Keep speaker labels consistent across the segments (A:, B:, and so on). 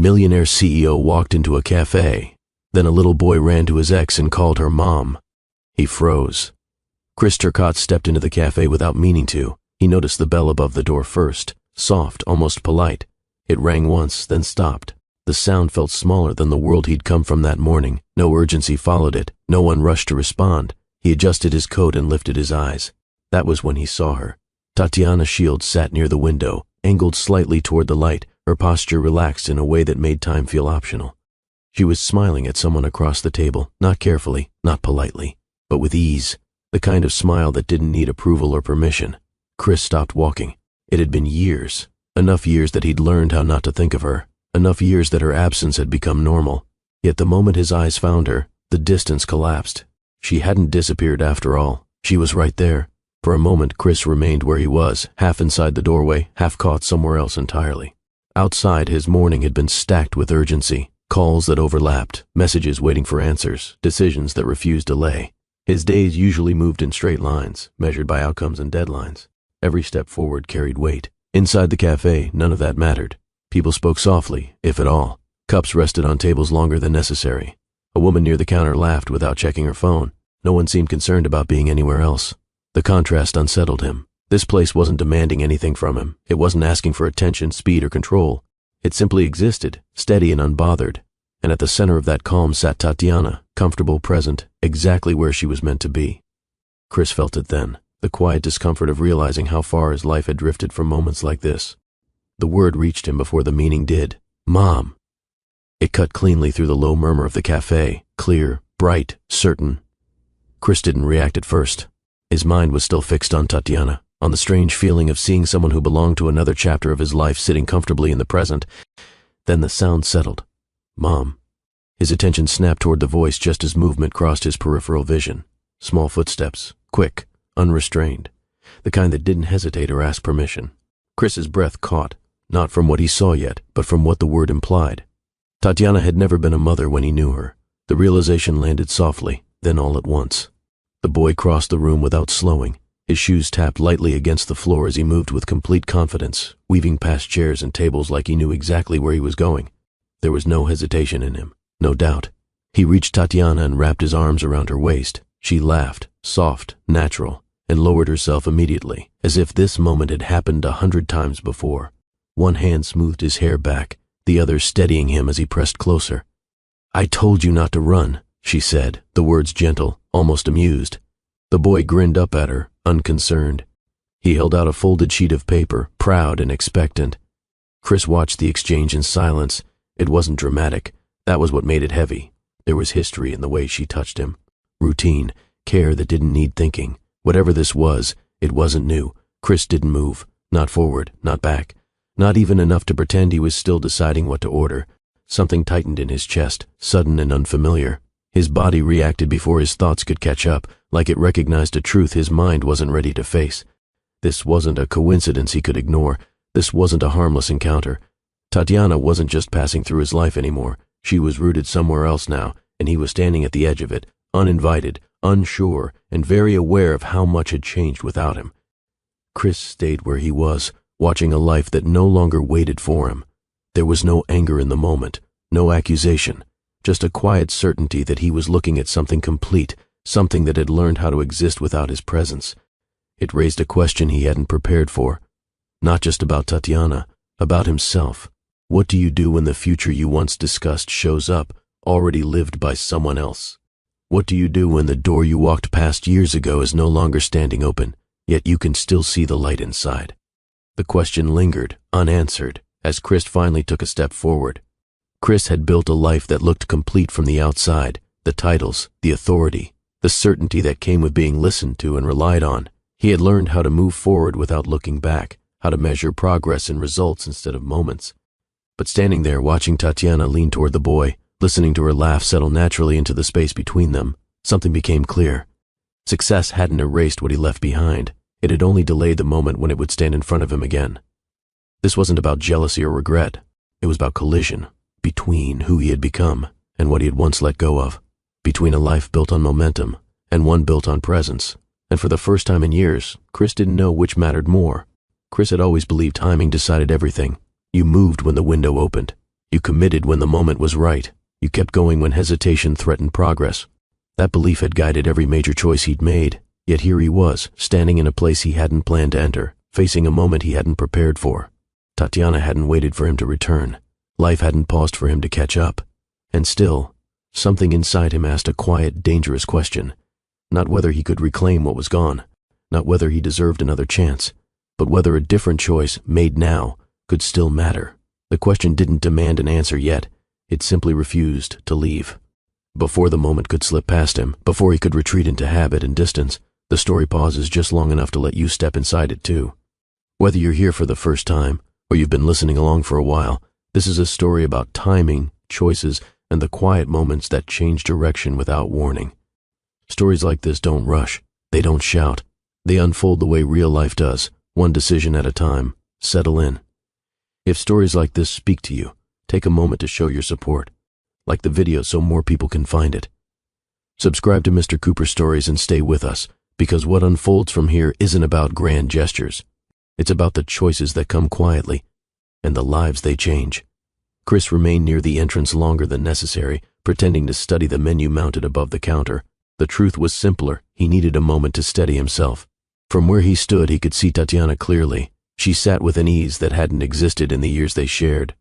A: Millionaire CEO walked into a cafe. Then a little boy ran to his ex and called her mom. He froze. Chris Turcotte stepped into the cafe without meaning to. He noticed the bell above the door first, soft, almost polite. It rang once, then stopped. The sound felt smaller than the world he'd come from that morning. No urgency followed it. No one rushed to respond. He adjusted his coat and lifted his eyes. That was when he saw her. Tatiana Shields sat near the window, angled slightly toward the light, her posture relaxed in a way that made time feel optional. She was smiling at someone across the table, not carefully, not politely, but with ease, the kind of smile that didn't need approval or permission. Chris stopped walking. It had been years, enough years that he'd learned how not to think of her, enough years that her absence had become normal. Yet the moment his eyes found her, the distance collapsed. She hadn't disappeared after all. She was right there. For a moment, Chris remained where he was, half inside the doorway, half caught somewhere else entirely. Outside, his morning had been stacked with urgency, calls that overlapped, messages waiting for answers, decisions that refused delay. His days usually moved in straight lines, measured by outcomes and deadlines. Every step forward carried weight. Inside the cafe, none of that mattered. People spoke softly, if at all. Cups rested on tables longer than necessary. A woman near the counter laughed without checking her phone. No one seemed concerned about being anywhere else. The contrast unsettled him. This place wasn't demanding anything from him. It wasn't asking for attention, speed, or control. It simply existed, steady and unbothered. And at the center of that calm sat Tatiana, comfortable, present, exactly where she was meant to be. Chris felt it then, the quiet discomfort of realizing how far his life had drifted from moments like this. The word reached him before the meaning did. Mom. It cut cleanly through the low murmur of the cafe, clear, bright, certain. Chris didn't react at first. His mind was still fixed on Tatiana, on the strange feeling of seeing someone who belonged to another chapter of his life sitting comfortably in the present. Then the sound settled. Mom. His attention snapped toward the voice just as movement crossed his peripheral vision. Small footsteps, quick, unrestrained, the kind that didn't hesitate or ask permission. Chris's breath caught, not from what he saw yet, but from what the word implied. Tatiana had never been a mother when he knew her. The realization landed softly, then all at once. The boy crossed the room without slowing. His shoes tapped lightly against the floor as he moved with complete confidence, weaving past chairs and tables like he knew exactly where he was going. There was no hesitation in him, no doubt. He reached Tatiana and wrapped his arms around her waist. She laughed, soft, natural, and lowered herself immediately, as if this moment had happened 100 times before. One hand smoothed his hair back, the other steadying him as he pressed closer. I told you not to run, she said, the words gentle, almost amused. The boy grinned up at her, unconcerned. He held out a folded sheet of paper, proud and expectant. Chris watched the exchange in silence. It wasn't dramatic. That was what made it heavy. There was history in the way she touched him. Routine, care that didn't need thinking. Whatever this was, it wasn't new. Chris didn't move. Not forward, not back. Not even enough to pretend he was still deciding what to order. Something tightened in his chest, sudden and unfamiliar. His body reacted before his thoughts could catch up, like it recognized a truth his mind wasn't ready to face. This wasn't a coincidence he could ignore. This wasn't a harmless encounter. Tatiana wasn't just passing through his life anymore. She was rooted somewhere else now, and he was standing at the edge of it, uninvited, unsure, and very aware of how much had changed without him. Chris stayed where he was, watching a life that no longer waited for him. There was no anger in the moment, no accusation, just a quiet certainty that he was looking at something complete, something that had learned how to exist without his presence. It raised a question he hadn't prepared for. Not just about Tatiana, about himself. What do you do when the future you once discussed shows up, already lived by someone else? What do you do when the door you walked past years ago is no longer standing open, yet you can still see the light inside? The question lingered, unanswered, as Chris finally took a step forward. Chris had built a life that looked complete from the outside, the titles, the authority, the certainty that came with being listened to and relied on. He had learned how to move forward without looking back, how to measure progress in results instead of moments. But standing there watching Tatiana lean toward the boy, listening to her laugh settle naturally into the space between them, something became clear. Success hadn't erased what he left behind. It had only delayed the moment when it would stand in front of him again. This wasn't about jealousy or regret. It was about collision, between who he had become and what he had once let go of, between a life built on momentum and one built on presence. And for the first time in years, Chris didn't know which mattered more. Chris had always believed timing decided everything. You moved when the window opened. You committed when the moment was right. You kept going when hesitation threatened progress. That belief had guided every major choice he'd made, yet here he was, standing in a place he hadn't planned to enter, facing a moment he hadn't prepared for. Tatiana hadn't waited for him to return. Life hadn't paused for him to catch up. And still, something inside him asked a quiet, dangerous question. Not whether he could reclaim what was gone, not whether he deserved another chance, but whether a different choice, made now, could still matter. The question didn't demand an answer yet. It simply refused to leave. Before the moment could slip past him, before he could retreat into habit and distance, the story pauses just long enough to let you step inside it too. Whether you're here for the first time, or you've been listening along for a while, this is a story about timing, choices, and the quiet moments that change direction without warning. Stories like this don't rush. They don't shout. They unfold the way real life does, one decision at a time. Settle in. If stories like this speak to you, take a moment to show your support. Like the video so more people can find it. Subscribe to Mr. Cooper Stories and stay with us, because what unfolds from here isn't about grand gestures. It's about the choices that come quietly, and the lives they change. Chris remained near the entrance longer than necessary, pretending to study the menu mounted above the counter. The truth was simpler. He needed a moment to steady himself. From where he stood, he could see Tatiana clearly. She sat with an ease that hadn't existed in the years they shared.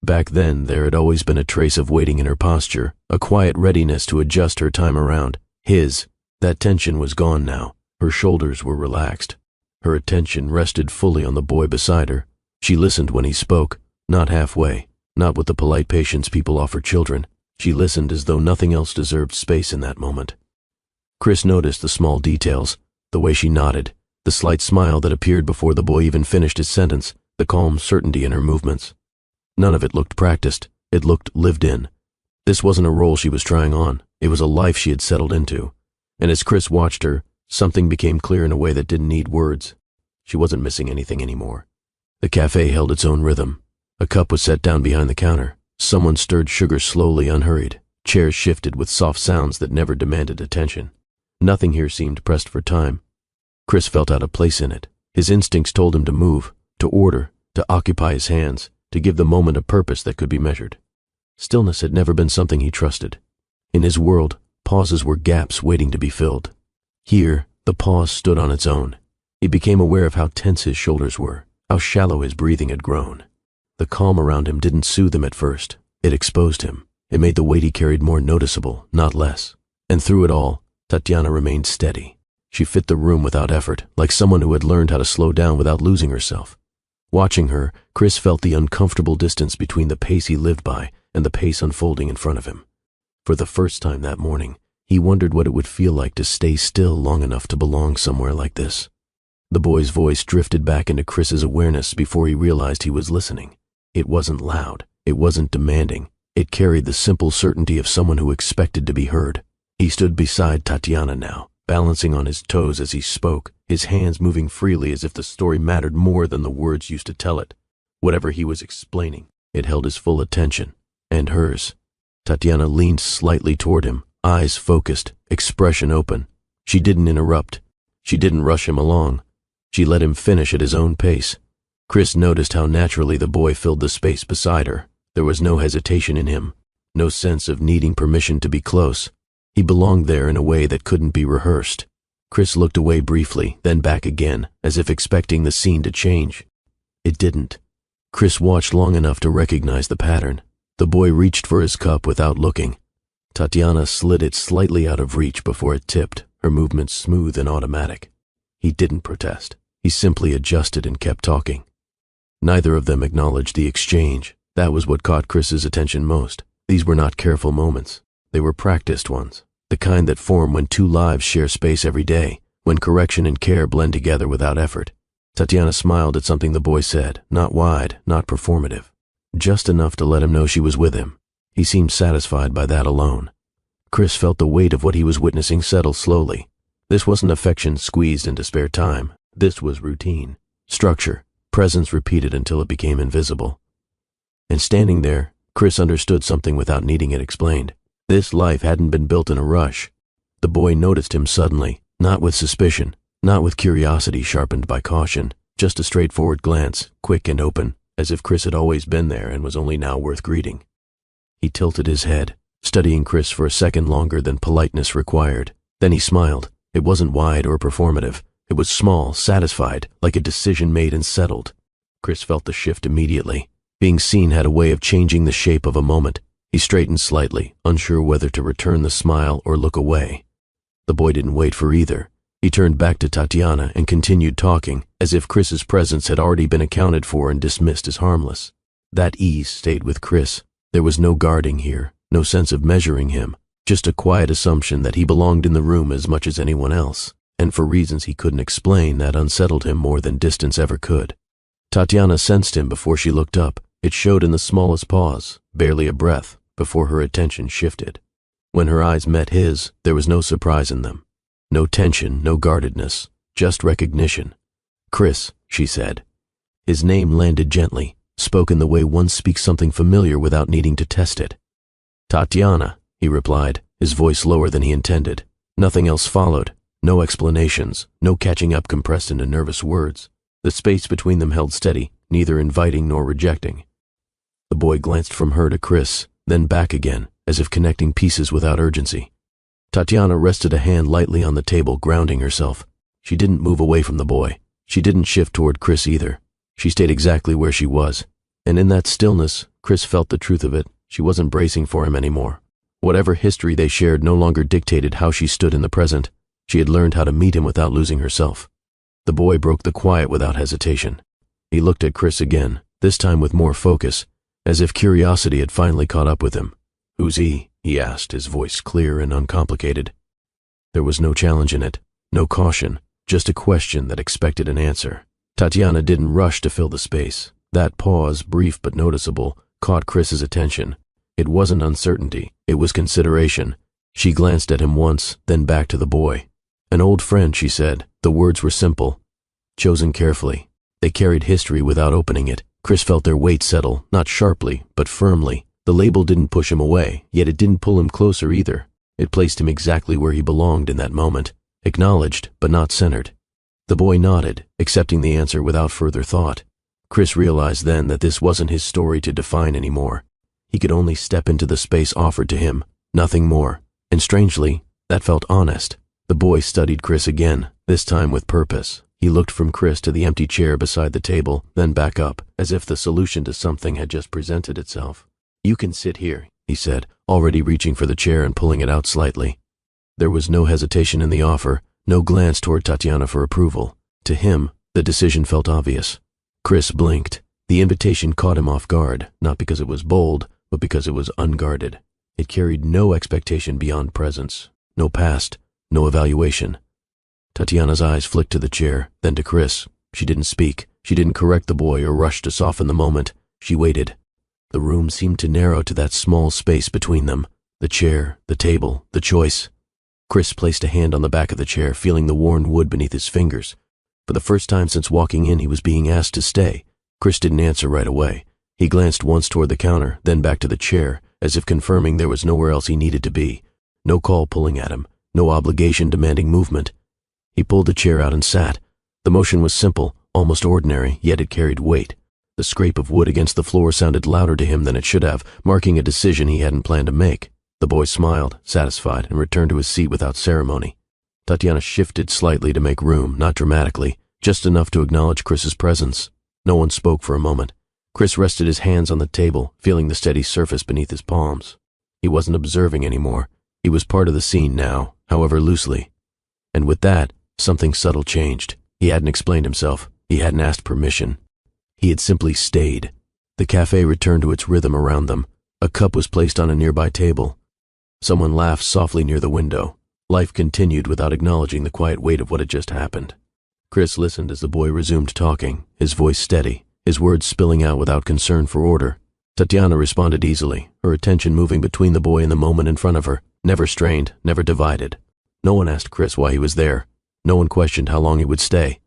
A: Back then, there had always been a trace of waiting in her posture, a quiet readiness to adjust her time around. That tension was gone now. Her shoulders were relaxed. Her attention rested fully on the boy beside her. She listened when he spoke, not halfway, not with the polite patience people offer children. She listened as though nothing else deserved space in that moment. Chris noticed the small details, the way she nodded, the slight smile that appeared before the boy even finished his sentence, the calm certainty in her movements. None of it looked practiced. It looked lived in. This wasn't a role she was trying on. It was a life she had settled into. And as Chris watched her, something became clear in a way that didn't need words. She wasn't missing anything anymore. The cafe held its own rhythm. A cup was set down behind the counter. Someone stirred sugar slowly, unhurried. Chairs shifted with soft sounds that never demanded attention. Nothing here seemed pressed for time. Chris felt out of place in it. His instincts told him to move, to order, to occupy his hands, to give the moment a purpose that could be measured. Stillness had never been something he trusted. In his world, pauses were gaps waiting to be filled. Here, the pause stood on its own. He became aware of how tense his shoulders were, how shallow his breathing had grown. The calm around him didn't soothe him at first. It exposed him. It made the weight he carried more noticeable, not less. And through it all, Tatiana remained steady. She fit the room without effort, like someone who had learned how to slow down without losing herself. Watching her, Chris felt the uncomfortable distance between the pace he lived by and the pace unfolding in front of him. For the first time that morning, he wondered what it would feel like to stay still long enough to belong somewhere like this. The boy's voice drifted back into Chris's awareness before he realized he was listening. It wasn't loud. It wasn't demanding. It carried the simple certainty of someone who expected to be heard. He stood beside Tatiana now, balancing on his toes as he spoke, his hands moving freely as if the story mattered more than the words used to tell it. Whatever he was explaining, it held his full attention, and hers. Tatiana leaned slightly toward him, eyes focused, expression open. She didn't interrupt. She didn't rush him along. She let him finish at his own pace. Chris noticed how naturally the boy filled the space beside her. There was no hesitation in him, no sense of needing permission to be close. He belonged there in a way that couldn't be rehearsed. Chris looked away briefly, then back again, as if expecting the scene to change. It didn't. Chris watched long enough to recognize the pattern. The boy reached for his cup without looking. Tatiana slid it slightly out of reach before it tipped, her movements smooth and automatic. He didn't protest. He simply adjusted and kept talking. Neither of them acknowledged the exchange. That was what caught Chris's attention most. These were not careful moments. They were practiced ones, the kind that form when two lives share space every day, when correction and care blend together without effort. Tatiana smiled at something the boy said, not wide, not performative, just enough to let him know she was with him. He seemed satisfied by that alone. Chris felt the weight of what he was witnessing settle slowly. This wasn't affection squeezed into spare time. This was routine, structure, presence repeated until it became invisible. And standing there, Chris understood something without needing it explained. This life hadn't been built in a rush. The boy noticed him suddenly, not with suspicion, not with curiosity sharpened by caution, just a straightforward glance, quick and open, as if Chris had always been there and was only now worth greeting. He tilted his head, studying Chris for a second longer than politeness required. Then he smiled. It wasn't wide or performative. It was small, satisfied, like a decision made and settled. Chris felt the shift immediately. Being seen had a way of changing the shape of a moment. He straightened slightly, unsure whether to return the smile or look away. The boy didn't wait for either. He turned back to Tatiana and continued talking, as if Chris's presence had already been accounted for and dismissed as harmless. That ease stayed with Chris. There was no guarding here, no sense of measuring him, just a quiet assumption that he belonged in the room as much as anyone else, and for reasons he couldn't explain that unsettled him more than distance ever could. Tatiana sensed him before she looked up. It showed in the smallest pause, barely a breath, before her attention shifted. When her eyes met his, there was no surprise in them. No tension, no guardedness, just recognition. "Chris," she said. His name landed gently, spoken the way one speaks something familiar without needing to test it. "Tatiana," he replied, his voice lower than he intended. Nothing else followed, no explanations, no catching up compressed into nervous words. The space between them held steady, neither inviting nor rejecting. The boy glanced from her to Chris, then back again, as if connecting pieces without urgency. Tatiana rested a hand lightly on the table, grounding herself. She didn't move away from the boy. She didn't shift toward Chris either. She stayed exactly where she was. And in that stillness, Chris felt the truth of it. She wasn't bracing for him anymore. Whatever history they shared no longer dictated how she stood in the present. She had learned how to meet him without losing herself. The boy broke the quiet without hesitation. He looked at Chris again, this time with more focus, as if curiosity had finally caught up with him. "Who's he?" he asked, his voice clear and uncomplicated. There was no challenge in it, no caution, just a question that expected an answer. Tatiana didn't rush to fill the space. That pause, brief but noticeable, caught Chris's attention. It wasn't uncertainty, it was consideration. She glanced at him once, then back to the boy. "An old friend," she said. The words were simple, chosen carefully. They carried history without opening it. Chris felt their weight settle, not sharply, but firmly. The label didn't push him away, yet it didn't pull him closer either. It placed him exactly where he belonged in that moment, acknowledged but not centered. The boy nodded, accepting the answer without further thought. Chris realized then that this wasn't his story to define anymore. He could only step into the space offered to him, nothing more. And strangely, that felt honest. The boy studied Chris again, this time with purpose. He looked from Chris to the empty chair beside the table, then back up, as if the solution to something had just presented itself. "You can sit here," he said, already reaching for the chair and pulling it out slightly. There was no hesitation in the offer, no glance toward Tatiana for approval. To him, the decision felt obvious. Chris blinked. The invitation caught him off guard, not because it was bold, but because it was unguarded. It carried no expectation beyond presence, no past, no evaluation. Tatiana's eyes flicked to the chair, then to Chris. She didn't speak. She didn't correct the boy or rush to soften the moment. She waited. The room seemed to narrow to that small space between them. The chair, the table, the choice. Chris placed a hand on the back of the chair, feeling the worn wood beneath his fingers. For the first time since walking in, he was being asked to stay. Chris didn't answer right away. He glanced once toward the counter, then back to the chair, as if confirming there was nowhere else he needed to be. No call pulling at him, no obligation demanding movement. He pulled the chair out and sat. The motion was simple, almost ordinary, yet it carried weight. The scrape of wood against the floor sounded louder to him than it should have, marking a decision he hadn't planned to make. The boy smiled, satisfied, and returned to his seat without ceremony. Tatiana shifted slightly to make room, not dramatically, just enough to acknowledge Chris's presence. No one spoke for a moment. Chris rested his hands on the table, feeling the steady surface beneath his palms. He wasn't observing anymore. He was part of the scene now, however loosely. And with that, something subtle changed. He hadn't explained himself. He hadn't asked permission. He had simply stayed. The cafe returned to its rhythm around them. A cup was placed on a nearby table. Someone laughed softly near the window. Life continued without acknowledging the quiet weight of what had just happened. Chris listened as the boy resumed talking, his voice steady, his words spilling out without concern for order. Tatiana responded easily, her attention moving between the boy and the moment in front of her, never strained, never divided. No one asked Chris why he was there. No one questioned how long he would stay.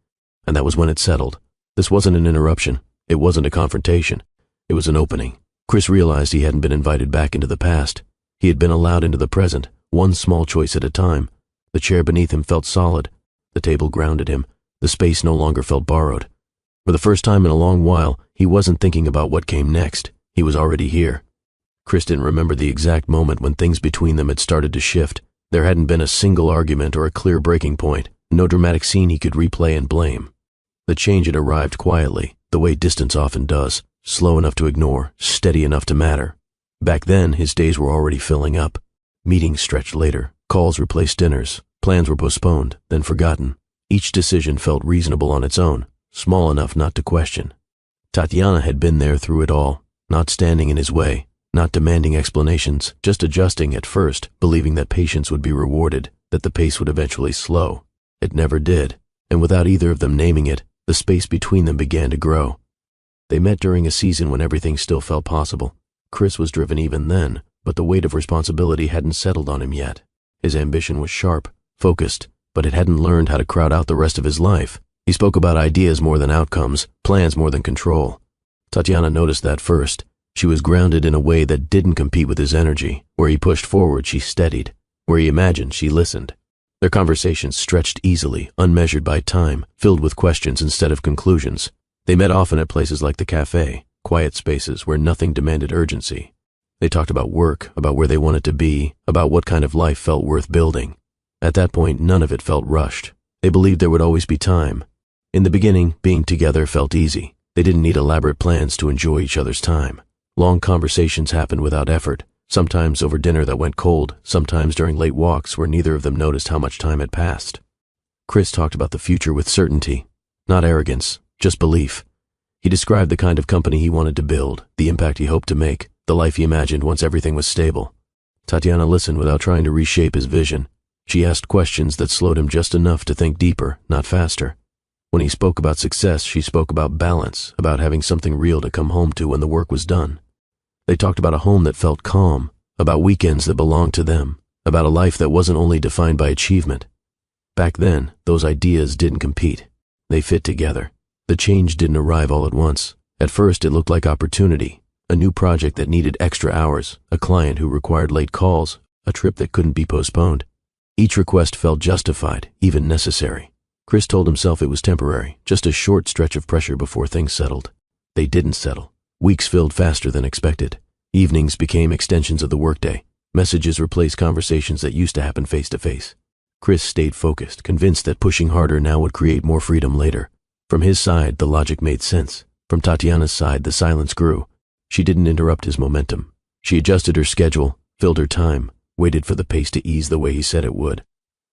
A: And that was when it settled. This wasn't an interruption. It wasn't a confrontation. It was an opening. Chris realized he hadn't been invited back into the past. He had been allowed into the present, one small choice at a time. The chair beneath him felt solid. The table grounded him. The space no longer felt borrowed. For the first time in a long while, he wasn't thinking about what came next. He was already here. Chris didn't remember the exact moment when things between them had started to shift. There hadn't been a single argument or a clear breaking point, no dramatic scene he could replay and blame. The change had arrived quietly, the way distance often does, slow enough to ignore, steady enough to matter. Back then, his days were already filling up. Meetings stretched later, calls replaced dinners, plans were postponed, then forgotten. Each decision felt reasonable on its own, small enough not to question. Tatiana had been there through it all, not standing in his way, not demanding explanations, just adjusting at first, believing that patience would be rewarded, that the pace would eventually slow. It never did, and without either of them naming it, the space between them began to grow. They met during a season when everything still felt possible. Chris was driven even then, but the weight of responsibility hadn't settled on him yet. His ambition was sharp, focused, but it hadn't learned how to crowd out the rest of his life. He spoke about ideas more than outcomes, plans more than control. Tatiana noticed that first. She was grounded in a way that didn't compete with his energy. Where he pushed forward, she steadied. Where he imagined, she listened. Their conversations stretched easily, unmeasured by time, filled with questions instead of conclusions. They met often at places like the Café, quiet spaces where nothing demanded urgency. They talked about work, about where they wanted to be, about what kind of life felt worth building. At that point, none of it felt rushed. They believed there would always be time. In the beginning, being together felt easy. They didn't need elaborate plans to enjoy each other's time. Long conversations happened without effort, sometimes over dinner that went cold, sometimes during late walks where neither of them noticed how much time had passed. Chris talked about the future with certainty, not arrogance, just belief. He described the kind of company he wanted to build, the impact he hoped to make, the life he imagined once everything was stable. Tatiana listened without trying to reshape his vision. She asked questions that slowed him just enough to think deeper, not faster. When he spoke about success, she spoke about balance, about having something real to come home to when the work was done. They talked about a home that felt calm, about weekends that belonged to them, about a life that wasn't only defined by achievement. Back then, those ideas didn't compete. They fit together. The change didn't arrive all at once. At first, it looked like opportunity, a new project that needed extra hours, a client who required late calls, a trip that couldn't be postponed. Each request felt justified, even necessary. Chris told himself it was temporary, just a short stretch of pressure before things settled. They didn't settle. Weeks filled faster than expected. Evenings became extensions of the workday. Messages replaced conversations that used to happen face to face. Chris stayed focused, convinced that pushing harder now would create more freedom later. From his side, the logic made sense. From Tatiana's side, the silence grew. She didn't interrupt his momentum. She adjusted her schedule, filled her time, waited for the pace to ease the way he said it would.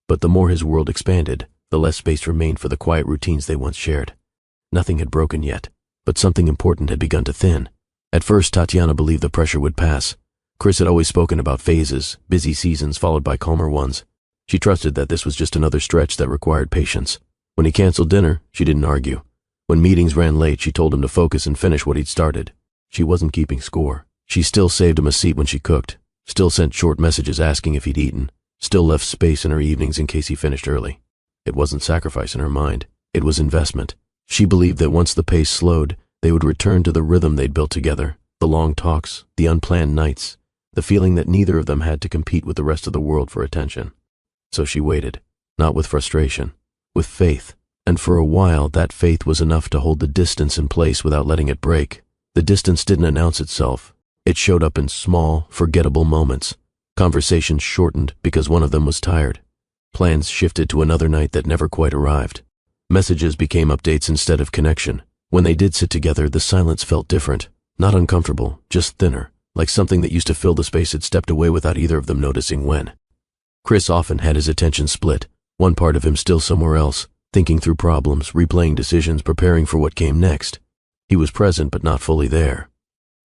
A: But the more his world expanded, the less space remained for the quiet routines they once shared. Nothing had broken yet, but something important had begun to thin. At first, Tatiana believed the pressure would pass. Chris had always spoken about phases, busy seasons followed by calmer ones. She trusted that this was just another stretch that required patience. When he canceled dinner, she didn't argue. When meetings ran late, she told him to focus and finish what he'd started. She wasn't keeping score. She still saved him a seat when she cooked, still sent short messages asking if he'd eaten, still left space in her evenings in case he finished early. It wasn't sacrifice in her mind. It was investment. She believed that once the pace slowed, they would return to the rhythm they'd built together, the long talks, the unplanned nights, the feeling that neither of them had to compete with the rest of the world for attention. So she waited, not with frustration, with faith, and for a while that faith was enough to hold the distance in place without letting it break. The distance didn't announce itself. It showed up in small, forgettable moments. Conversations shortened because one of them was tired. Plans shifted to another night that never quite arrived. Messages became updates instead of connection. When they did sit together, the silence felt different. Not uncomfortable, just thinner, like something that used to fill the space had stepped away without either of them noticing when. Chris often had his attention split, one part of him still somewhere else, thinking through problems, replaying decisions, preparing for what came next. He was present but not fully there.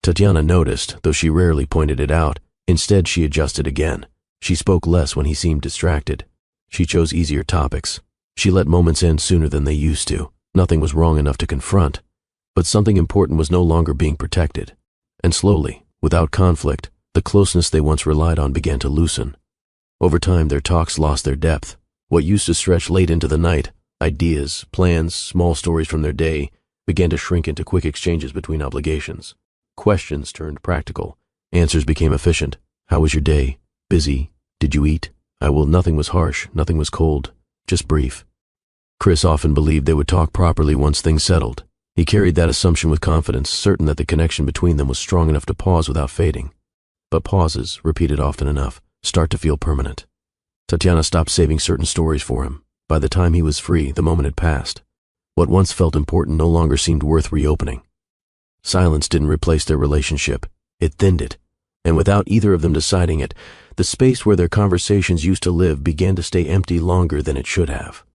A: Tatiana noticed, though she rarely pointed it out. Instead, she adjusted again. She spoke less when he seemed distracted. She chose easier topics. She let moments end sooner than they used to. Nothing was wrong enough to confront. But something important was no longer being protected. And slowly, without conflict, the closeness they once relied on began to loosen. Over time, their talks lost their depth. What used to stretch late into the night, ideas, plans, small stories from their day, began to shrink into quick exchanges between obligations. Questions turned practical. Answers became efficient. How was your day? Busy? Did you eat? Nothing was harsh, nothing was cold, just brief. Chris often believed they would talk properly once things settled. He carried that assumption with confidence, certain that the connection between them was strong enough to pause without fading. But pauses, repeated often enough, start to feel permanent. Tatiana stopped saving certain stories for him. By the time he was free, the moment had passed. What once felt important no longer seemed worth reopening. Silence didn't replace their relationship. It thinned it. And without either of them deciding it, the space where their conversations used to live began to stay empty longer than it should have.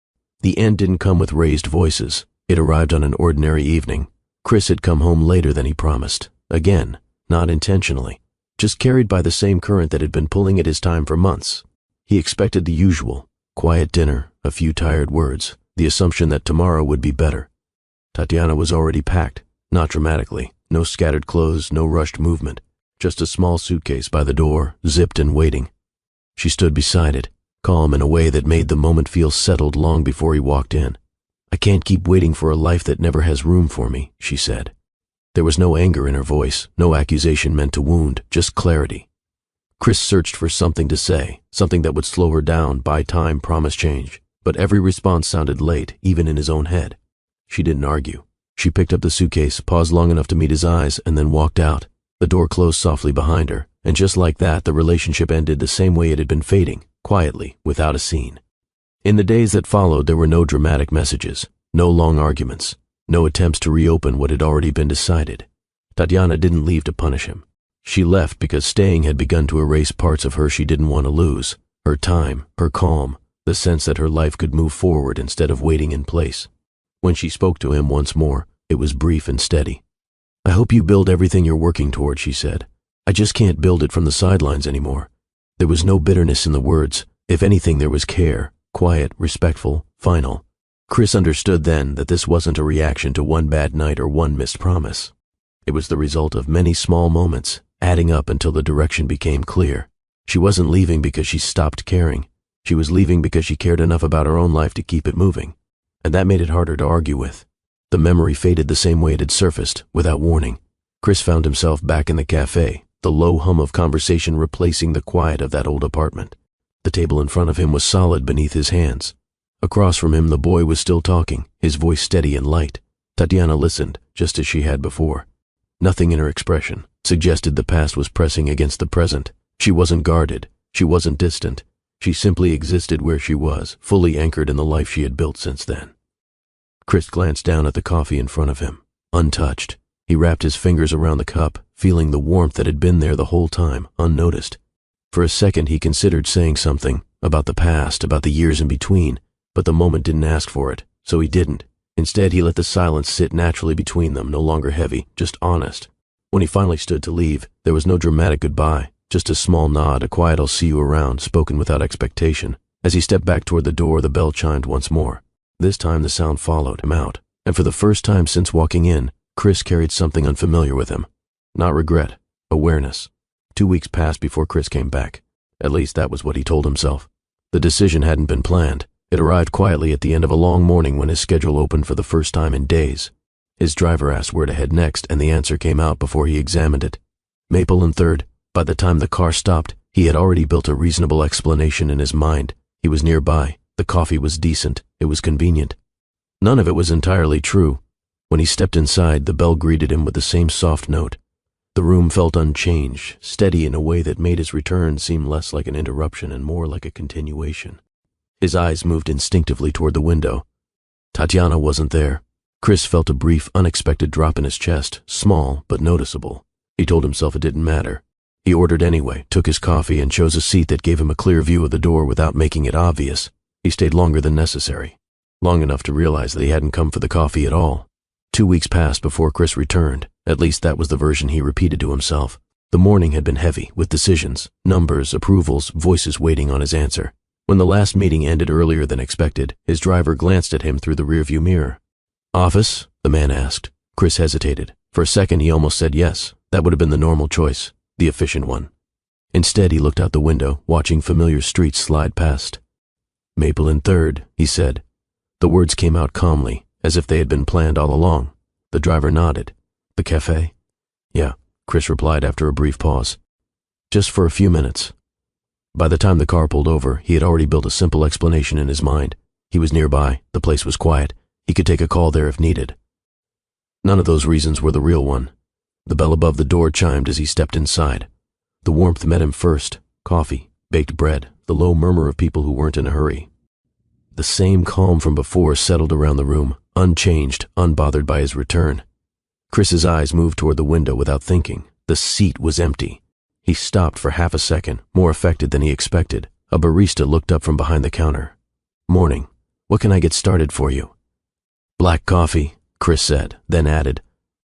A: The end didn't come with raised voices. It arrived on an ordinary evening. Chris had come home later than he promised. Again, not intentionally, just carried by the same current that had been pulling at his time for months. He expected the usual: quiet dinner, a few tired words, the assumption that tomorrow would be better. Tatiana was already packed, not dramatically, no scattered clothes, no rushed movement, just a small suitcase by the door, zipped and waiting. She stood beside it, calm in a way that made the moment feel settled long before he walked in. "I can't keep waiting for a life that never has room for me," she said. There was no anger in her voice, no accusation meant to wound, just clarity. Chris searched for something to say, something that would slow her down, buy time, promise change. But every response sounded late, even in his own head. She didn't argue. She picked up the suitcase, paused long enough to meet his eyes, and then walked out. The door closed softly behind her, and just like that, the relationship ended the same way it had been fading, quietly, without a scene. In the days that followed, there were no dramatic messages, no long arguments, no attempts to reopen what had already been decided. Tatiana didn't leave to punish him. She left because staying had begun to erase parts of her she didn't want to lose: her time, her calm, the sense that her life could move forward instead of waiting in place. When she spoke to him once more, it was brief and steady. "I hope you build everything you're working toward," she said. "I just can't build it from the sidelines anymore." There was no bitterness in the words. If anything, there was care, quiet, respectful, final. Chris understood then that this wasn't a reaction to one bad night or one missed promise. It was the result of many small moments, adding up until the direction became clear. She wasn't leaving because she stopped caring. She was leaving because she cared enough about her own life to keep it moving. And that made it harder to argue with. The memory faded the same way it had surfaced, without warning. Chris found himself back in the cafe, the low hum of conversation replacing the quiet of that old apartment. The table in front of him was solid beneath his hands. Across from him, the boy was still talking, his voice steady and light. Tatiana listened, just as she had before. Nothing in her expression suggested the past was pressing against the present. She wasn't guarded. She wasn't distant. She simply existed where she was, fully anchored in the life she had built since then. Chris glanced down at the coffee in front of him, untouched. He wrapped his fingers around the cup, feeling the warmth that had been there the whole time, unnoticed. For a second he considered saying something, about the past, about the years in between, but the moment didn't ask for it, so he didn't. Instead, he let the silence sit naturally between them, no longer heavy, just honest. When he finally stood to leave, there was no dramatic goodbye, just a small nod, a quiet "I'll see you around," spoken without expectation. As he stepped back toward the door, the bell chimed once more. This time the sound followed him out, and for the first time since walking in, Chris carried something unfamiliar with him. Not regret, awareness. 2 weeks passed before Chris came back. At least that was what he told himself. The decision hadn't been planned. It arrived quietly at the end of a long morning when his schedule opened for the first time in days. His driver asked where to head next, and the answer came out before he examined it. Maple and 3rd. By the time the car stopped, he had already built a reasonable explanation in his mind. He was nearby. The coffee was decent. It was convenient. None of it was entirely true. When he stepped inside, the bell greeted him with the same soft note. The room felt unchanged, steady in a way that made his return seem less like an interruption and more like a continuation. His eyes moved instinctively toward the window. Tatiana wasn't there. Chris felt a brief, unexpected drop in his chest, small but noticeable. He told himself it didn't matter. He ordered anyway, took his coffee, and chose a seat that gave him a clear view of the door without making it obvious. He stayed longer than necessary, long enough to realize that he hadn't come for the coffee at all. 2 weeks passed before Chris returned. At least that was the version he repeated to himself. The morning had been heavy, with decisions, numbers, approvals, voices waiting on his answer. When the last meeting ended earlier than expected, his driver glanced at him through the rearview mirror. "Office?" the man asked. Chris hesitated. For a second he almost said yes. That would have been the normal choice, the efficient one. Instead he looked out the window, watching familiar streets slide past. "Maple and 3rd, he said. The words came out calmly, as if they had been planned all along. The driver nodded. "The café?" "Yeah," Chris replied after a brief pause. "Just for a few minutes." By the time the car pulled over, he had already built a simple explanation in his mind. He was nearby, the place was quiet, he could take a call there if needed. None of those reasons were the real one. The bell above the door chimed as he stepped inside. The warmth met him first: coffee, baked bread, the low murmur of people who weren't in a hurry. The same calm from before settled around the room, unchanged, unbothered by his return. Chris's eyes moved toward the window without thinking. The seat was empty. He stopped for half a second, more affected than he expected. A barista looked up from behind the counter. "Morning. What can I get started for you?" "Black coffee," Chris said, then added,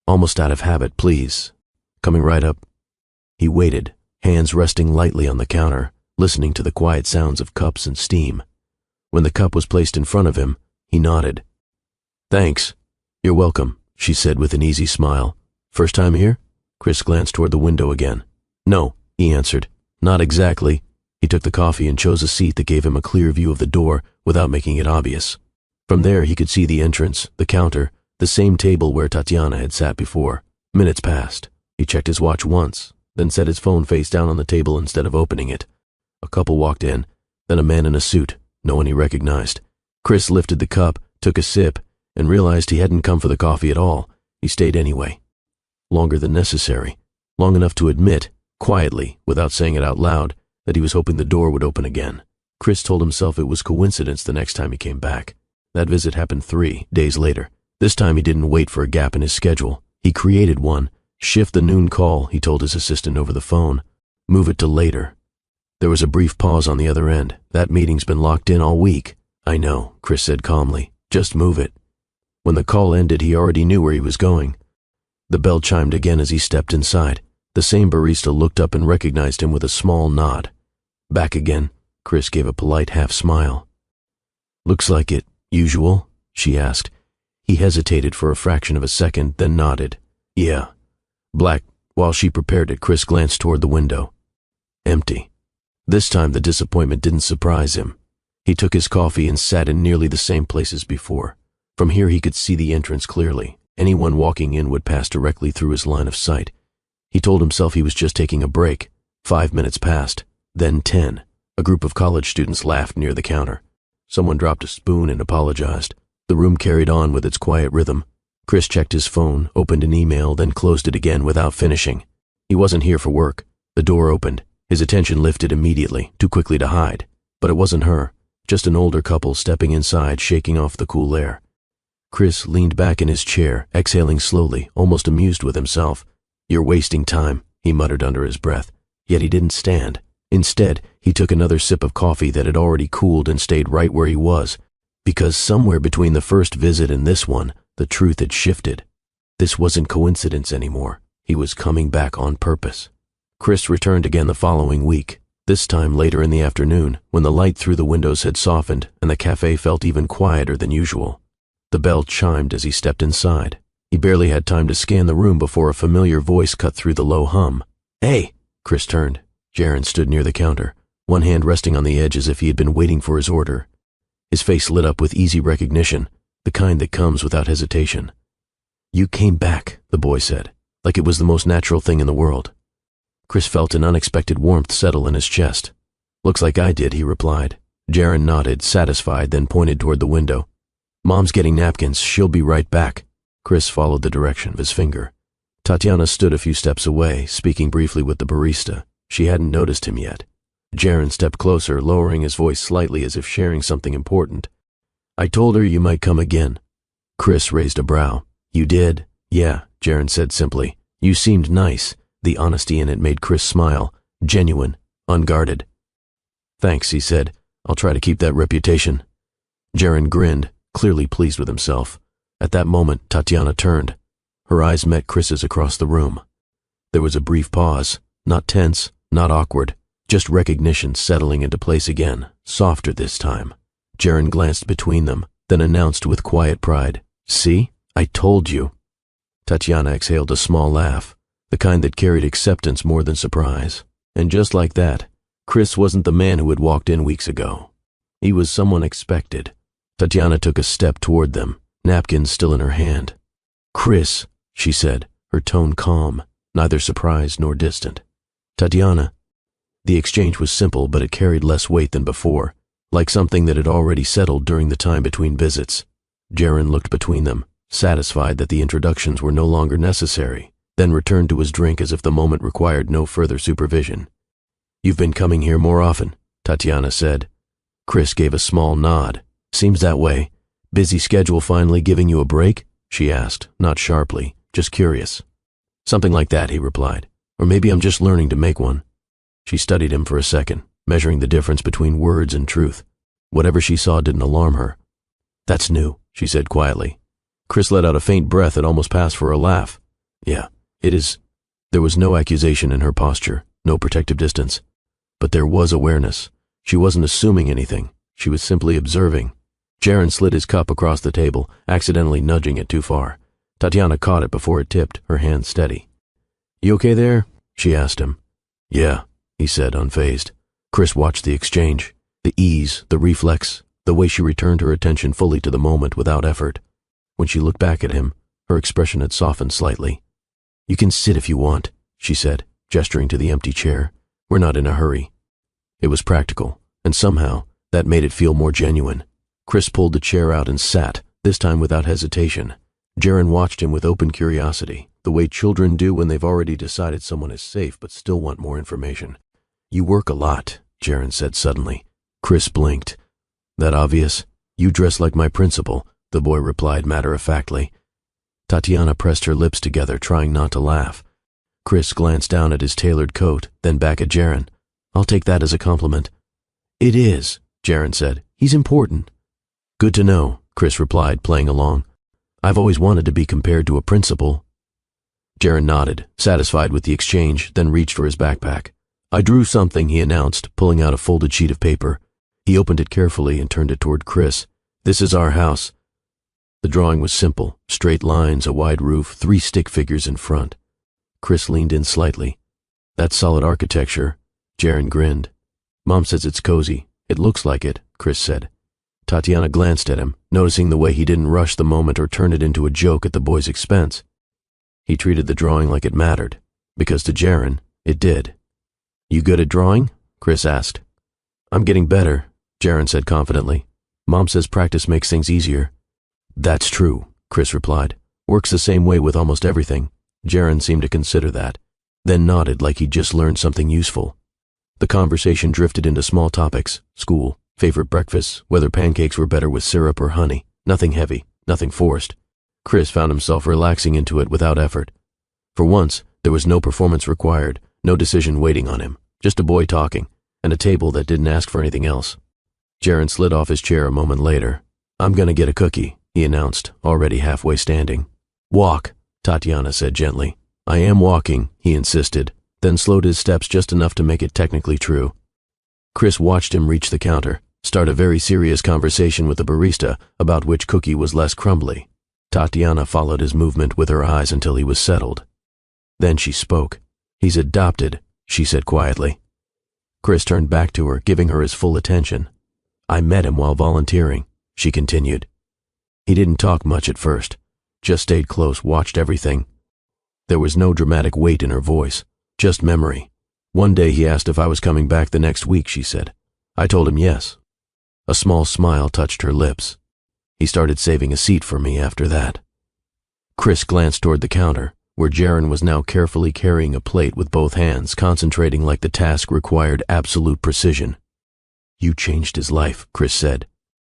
A: "Almost out of habit, please." "Coming right up." He waited, hands resting lightly on the counter, listening to the quiet sounds of cups and steam. When the cup was placed in front of him, he nodded. "Thanks. You're welcome," she said with an easy smile. "First time here?" Chris glanced toward the window again. "No," he answered. "Not exactly." He took the coffee and chose a seat that gave him a clear view of the door without making it obvious. From there he could see the entrance, the counter, the same table where Tatiana had sat before. Minutes passed. He checked his watch once, then set his phone face down on the table instead of opening it. A couple walked in, then a man in a suit, no one he recognized. Chris lifted the cup, took a sip, and realized he hadn't come for the coffee at all. He stayed anyway. Longer than necessary. Long enough to admit, quietly, without saying it out loud, that he was hoping the door would open again. Chris told himself it was coincidence the next time he came back. That visit happened 3 days later. This time he didn't wait for a gap in his schedule. He created one. Shift the noon call, he told his assistant over the phone. Move it to later. There was a brief pause on the other end. "That meeting's been locked in all week." "I know," Chris said calmly. "Just move it." When the call ended, he already knew where he was going. The bell chimed again as he stepped inside. The same barista looked up and recognized him with a small nod. "Back again?" Chris gave a polite half-smile. "Looks like it. Usual?" she asked. He hesitated for a fraction of a second, then nodded. "Yeah." "Black." While she prepared it, Chris glanced toward the window. Empty. This time the disappointment didn't surprise him. He took his coffee and sat in nearly the same place as before. From here he could see the entrance clearly. Anyone walking in would pass directly through his line of sight. He told himself he was just taking a break. 5 minutes passed, then 10. A group of college students laughed near the counter. Someone dropped a spoon and apologized. The room carried on with its quiet rhythm. Chris checked his phone, opened an email, then closed it again without finishing. He wasn't here for work. The door opened. His attention lifted immediately, too quickly to hide. But it wasn't her, just an older couple stepping inside, shaking off the cool air. Chris leaned back in his chair, exhaling slowly, almost amused with himself. "You're wasting time," he muttered under his breath. Yet he didn't stand. Instead, he took another sip of coffee that had already cooled and stayed right where he was. Because somewhere between the first visit and this one, the truth had shifted. This wasn't coincidence anymore. He was coming back on purpose. Chris returned again the following week, this time later in the afternoon, when the light through the windows had softened and the cafe felt even quieter than usual. The bell chimed as he stepped inside. He barely had time to scan the room before a familiar voice cut through the low hum. "Hey!" Chris turned. Jaron stood near the counter, one hand resting on the edge as if he had been waiting for his order. His face lit up with easy recognition, the kind that comes without hesitation. "You came back," the boy said, like it was the most natural thing in the world. Chris felt an unexpected warmth settle in his chest. "Looks like I did," he replied. Jaron nodded, satisfied, then pointed toward the window. "Mom's getting napkins. She'll be right back." Chris followed the direction of his finger. Tatiana stood a few steps away, speaking briefly with the barista. She hadn't noticed him yet. Jaron stepped closer, lowering his voice slightly as if sharing something important. "I told her you might come again." Chris raised a brow. "You did?" "Yeah," Jaron said simply. "You seemed nice." The honesty in it made Chris smile. Genuine, unguarded. "Thanks," he said. "I'll try to keep that reputation." Jaron grinned, clearly pleased with himself. At that moment, Tatiana turned. Her eyes met Chris's across the room. There was a brief pause, not tense, not awkward, just recognition settling into place again, softer this time. Jaron glanced between them, then announced with quiet pride, "See? I told you." Tatiana exhaled a small laugh, the kind that carried acceptance more than surprise. And just like that, Chris wasn't the man who had walked in weeks ago. He was someone expected. Tatiana took a step toward them, napkins still in her hand. "Chris," she said, her tone calm, neither surprised nor distant. "Tatiana." The exchange was simple, but it carried less weight than before, like something that had already settled during the time between visits. Jaron looked between them, satisfied that the introductions were no longer necessary, then returned to his drink as if the moment required no further supervision. "You've been coming here more often," Tatiana said. Chris gave a small nod. "Seems that way. Busy schedule finally giving you a break?" she asked, not sharply, just curious. "Something like that," he replied. "Or maybe I'm just learning to make one." She studied him for a second, measuring the difference between words and truth. Whatever she saw didn't alarm her. "That's new," she said quietly. Chris let out a faint breath that almost passed for a laugh. "Yeah, it is." There was no accusation in her posture, no protective distance. But there was awareness. She wasn't assuming anything. She was simply observing. Jaren slid his cup across the table, accidentally nudging it too far. Tatiana caught it before it tipped, her hand steady. "You okay there?" she asked him. "Yeah," he said, unfazed. Chris watched the exchange, the ease, the reflex, the way she returned her attention fully to the moment without effort. When she looked back at him, her expression had softened slightly. "You can sit if you want," she said, gesturing to the empty chair. "We're not in a hurry." It was practical, and somehow that made it feel more genuine. Chris pulled the chair out and sat, this time without hesitation. Jaren watched him with open curiosity, the way children do when they've already decided someone is safe but still want more information. "You work a lot," Jaren said suddenly. Chris blinked. "That obvious? You dress like my principal," the boy replied matter-of-factly. Tatiana pressed her lips together, trying not to laugh. Chris glanced down at his tailored coat, then back at Jaren. "I'll take that as a compliment." "It is," Jaren said. "He's important." "Good to know," Chris replied, playing along. "I've always wanted to be compared to a principal." Jaren nodded, satisfied with the exchange, then reached for his backpack. "I drew something," he announced, pulling out a folded sheet of paper. He opened it carefully and turned it toward Chris. "This is our house." The drawing was simple, straight lines, a wide roof, 3 stick figures in front. Chris leaned in slightly. "That's solid architecture." Jaren grinned. "Mom says it's cozy. It looks like it," Chris said. Tatiana glanced at him, noticing the way he didn't rush the moment or turn it into a joke at the boy's expense. He treated the drawing like it mattered, because to Jaren, it did. "You good at drawing?" Chris asked. "I'm getting better," Jaren said confidently. "Mom says practice makes things easier." "That's true," Chris replied. "Works the same way with almost everything." Jaren seemed to consider that, then nodded like he'd just learned something useful. The conversation drifted into small topics: school, favorite breakfasts, whether pancakes were better with syrup or honey. Nothing heavy, nothing forced. Chris found himself relaxing into it without effort. For once, there was no performance required, no decision waiting on him, just a boy talking, and a table that didn't ask for anything else. Jaren slid off his chair a moment later. "I'm gonna get a cookie," he announced, already halfway standing. "Walk," Tatiana said gently. "I am walking," he insisted, then slowed his steps just enough to make it technically true. Chris watched him reach the counter, start a very serious conversation with the barista about which cookie was less crumbly. Tatiana followed his movement with her eyes until he was settled. Then she spoke. "He's adopted," she said quietly. Chris turned back to her, giving her his full attention. "I met him while volunteering," she continued. He didn't talk much at first, just stayed close, watched everything. There was no dramatic weight in her voice, just memory. "One day he asked if I was coming back the next week," she said. "I told him yes." A small smile touched her lips. "He started saving a seat for me after that." Chris glanced toward the counter, where Jaren was now carefully carrying a plate with both hands, concentrating like the task required absolute precision. "You changed his life," Chris said.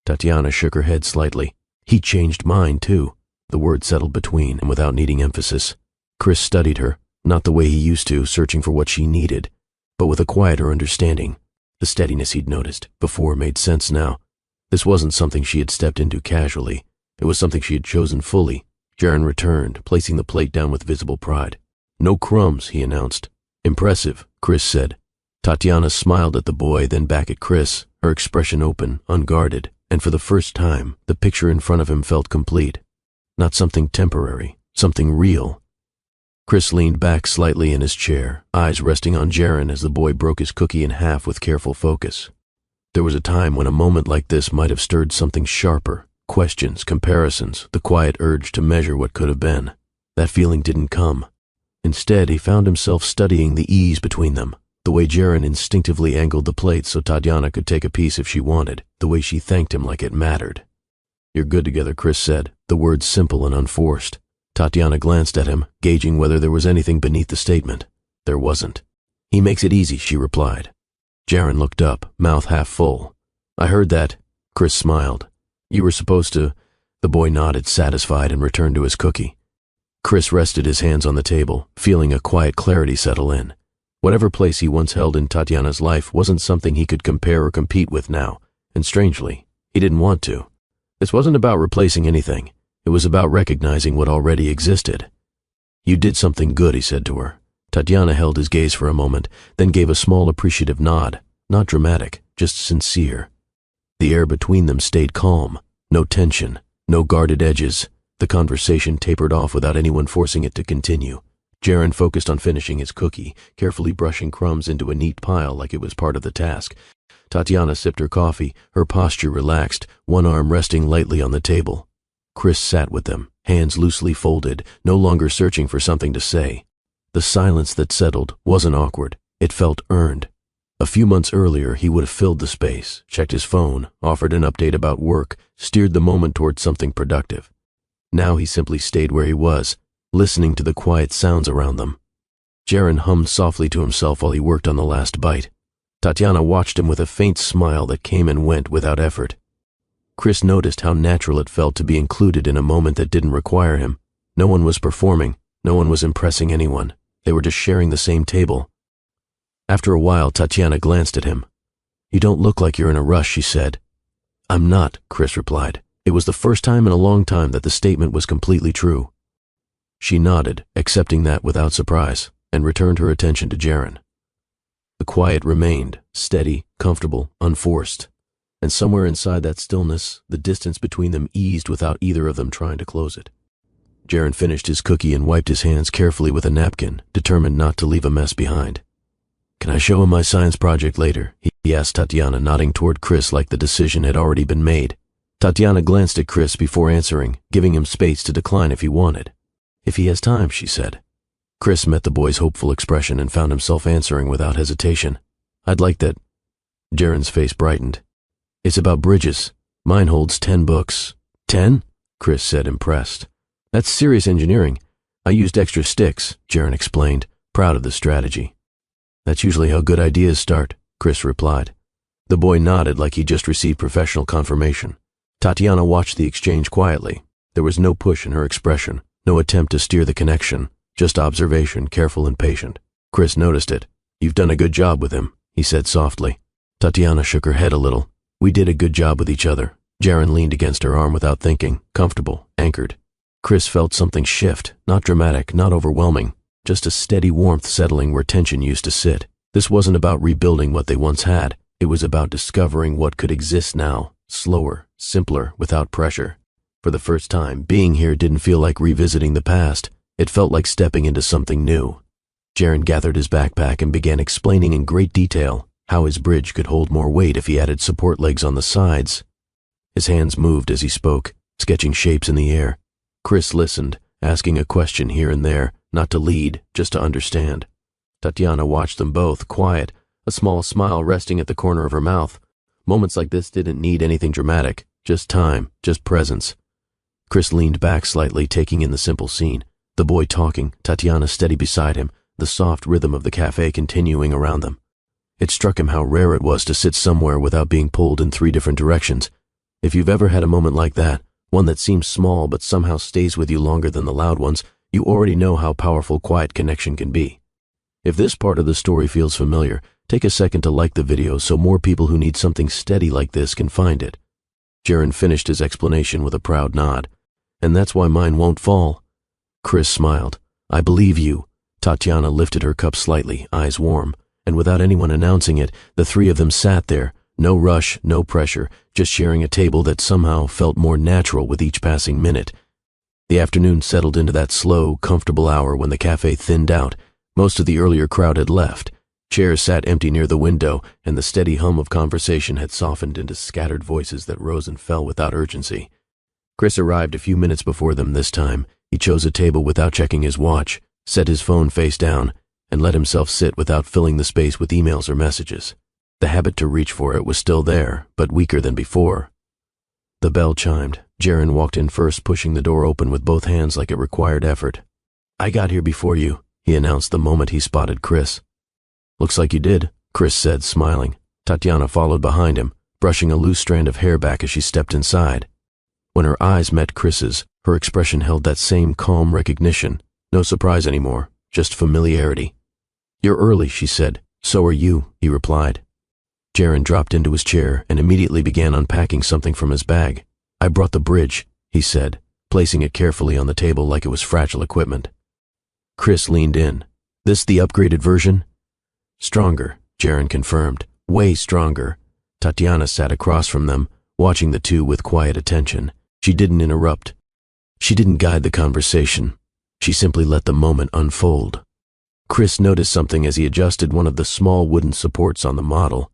A: Tatiana shook her head slightly. "He changed mine, too." The word settled between, and without needing emphasis. Chris studied her, not the way he used to, searching for what she needed, but with a quieter understanding. The steadiness he'd noticed before made sense now. This wasn't something she had stepped into casually. It was something she had chosen fully. Jaren returned, placing the plate down with visible pride. "No crumbs," he announced. "Impressive," Chris said. Tatiana smiled at the boy, then back at Chris, her expression open, unguarded, and for the first time, the picture in front of him felt complete. Not something temporary, something real. Chris leaned back slightly in his chair, eyes resting on Jaren as the boy broke his cookie in half with careful focus. There was a time when a moment like this might have stirred something sharper, questions, comparisons, the quiet urge to measure what could have been. That feeling didn't come. Instead, he found himself studying the ease between them, the way Jaren instinctively angled the plate so Tatiana could take a piece if she wanted, the way she thanked him like it mattered. "You're good together," Chris said, the words simple and unforced. Tatiana glanced at him, gauging whether there was anything beneath the statement. There wasn't. "He makes it easy," she replied. Jaren looked up, mouth half full. "I heard that." Chris smiled. "You were supposed to—" The boy nodded, satisfied, and returned to his cookie. Chris rested his hands on the table, feeling a quiet clarity settle in. Whatever place he once held in Tatiana's life wasn't something he could compare or compete with now, and strangely, he didn't want to. This wasn't about replacing anything. It was about recognizing what already existed. "You did something good," he said to her. Tatiana held his gaze for a moment, then gave a small appreciative nod, not dramatic, just sincere. The air between them stayed calm, no tension, no guarded edges. The conversation tapered off without anyone forcing it to continue. Jaren focused on finishing his cookie, carefully brushing crumbs into a neat pile like it was part of the task. Tatiana sipped her coffee, her posture relaxed, one arm resting lightly on the table. Chris sat with them, hands loosely folded, no longer searching for something to say. The silence that settled wasn't awkward. It felt earned. A few months earlier, he would have filled the space, checked his phone, offered an update about work, steered the moment towards something productive. Now he simply stayed where he was, listening to the quiet sounds around them. Jaren hummed softly to himself while he worked on the last bite. Tatiana watched him with a faint smile that came and went without effort. Chris noticed how natural it felt to be included in a moment that didn't require him. No one was performing, no one was impressing anyone. They were just sharing the same table. After a while, Tatiana glanced at him. "You don't look like you're in a rush," she said. "I'm not," Chris replied. It was the first time in a long time that the statement was completely true. She nodded, accepting that without surprise, and returned her attention to Jaren. The quiet remained, steady, comfortable, unforced. And somewhere inside that stillness, the distance between them eased without either of them trying to close it. Jaren finished his cookie and wiped his hands carefully with a napkin, determined not to leave a mess behind. "Can I show him my science project later?" he asked Tatiana, nodding toward Chris like the decision had already been made. Tatiana glanced at Chris before answering, giving him space to decline if he wanted. "If he has time," she said. Chris met the boy's hopeful expression and found himself answering without hesitation. "I'd like that." Jaren's face brightened. "It's about bridges. Mine holds 10 books." "10?" Chris said, impressed. "That's serious engineering. I used extra sticks," Jaren explained, proud of the strategy. "That's usually how good ideas start," Chris replied. The boy nodded like he just received professional confirmation. Tatiana watched the exchange quietly. There was no push in her expression, no attempt to steer the connection, just observation, careful and patient. Chris noticed it. "You've done a good job with him," he said softly. Tatiana shook her head a little. "We did a good job with each other." Jaren leaned against her arm without thinking, comfortable, anchored. Chris felt something shift, not dramatic, not overwhelming, just a steady warmth settling where tension used to sit. This wasn't about rebuilding what they once had. It was about discovering what could exist now, slower, simpler, without pressure. For the first time, being here didn't feel like revisiting the past. It felt like stepping into something new. Jaren gathered his backpack and began explaining in great detail how his bridge could hold more weight if he added support legs on the sides. His hands moved as he spoke, sketching shapes in the air. Chris listened, asking a question here and there, not to lead, just to understand. Tatiana watched them both, quiet, a small smile resting at the corner of her mouth. Moments like this didn't need anything dramatic, just time, just presence. Chris leaned back slightly, taking in the simple scene. The boy talking, Tatiana steady beside him, the soft rhythm of the cafe continuing around them. It struck him how rare it was to sit somewhere without being pulled in 3 different directions. If you've ever had a moment like that, one that seems small but somehow stays with you longer than the loud ones, you already know how powerful quiet connection can be. If this part of the story feels familiar, take a second to like the video so more people who need something steady like this can find it. Jaren finished his explanation with a proud nod. "And that's why mine won't fall." Chris smiled. "I believe you." Tatiana lifted her cup slightly, eyes warm, and without anyone announcing it, the 3 of them sat there, no rush, no pressure, just sharing a table that somehow felt more natural with each passing minute. The afternoon settled into that slow, comfortable hour when the cafe thinned out. Most of the earlier crowd had left. Chairs sat empty near the window, and the steady hum of conversation had softened into scattered voices that rose and fell without urgency. Chris arrived a few minutes before them this time. He chose a table without checking his watch, set his phone face down, and let himself sit without filling the space with emails or messages. The habit to reach for it was still there, but weaker than before. The bell chimed. Jaren walked in first, pushing the door open with both hands like it required effort. "I got here before you," he announced the moment he spotted Chris. "Looks like you did," Chris said, smiling. Tatiana followed behind him, brushing a loose strand of hair back as she stepped inside. When her eyes met Chris's, her expression held that same calm recognition. No surprise anymore, just familiarity. "You're early," she said. "So are you," he replied. Jaren dropped into his chair and immediately began unpacking something from his bag. "I brought the bridge," he said, placing it carefully on the table like it was fragile equipment. Chris leaned in. "This the upgraded version?" "Stronger," Jaren confirmed. "Way stronger." Tatiana sat across from them, watching the two with quiet attention. She didn't interrupt. She didn't guide the conversation. She simply let the moment unfold. Chris noticed something as he adjusted one of the small wooden supports on the model.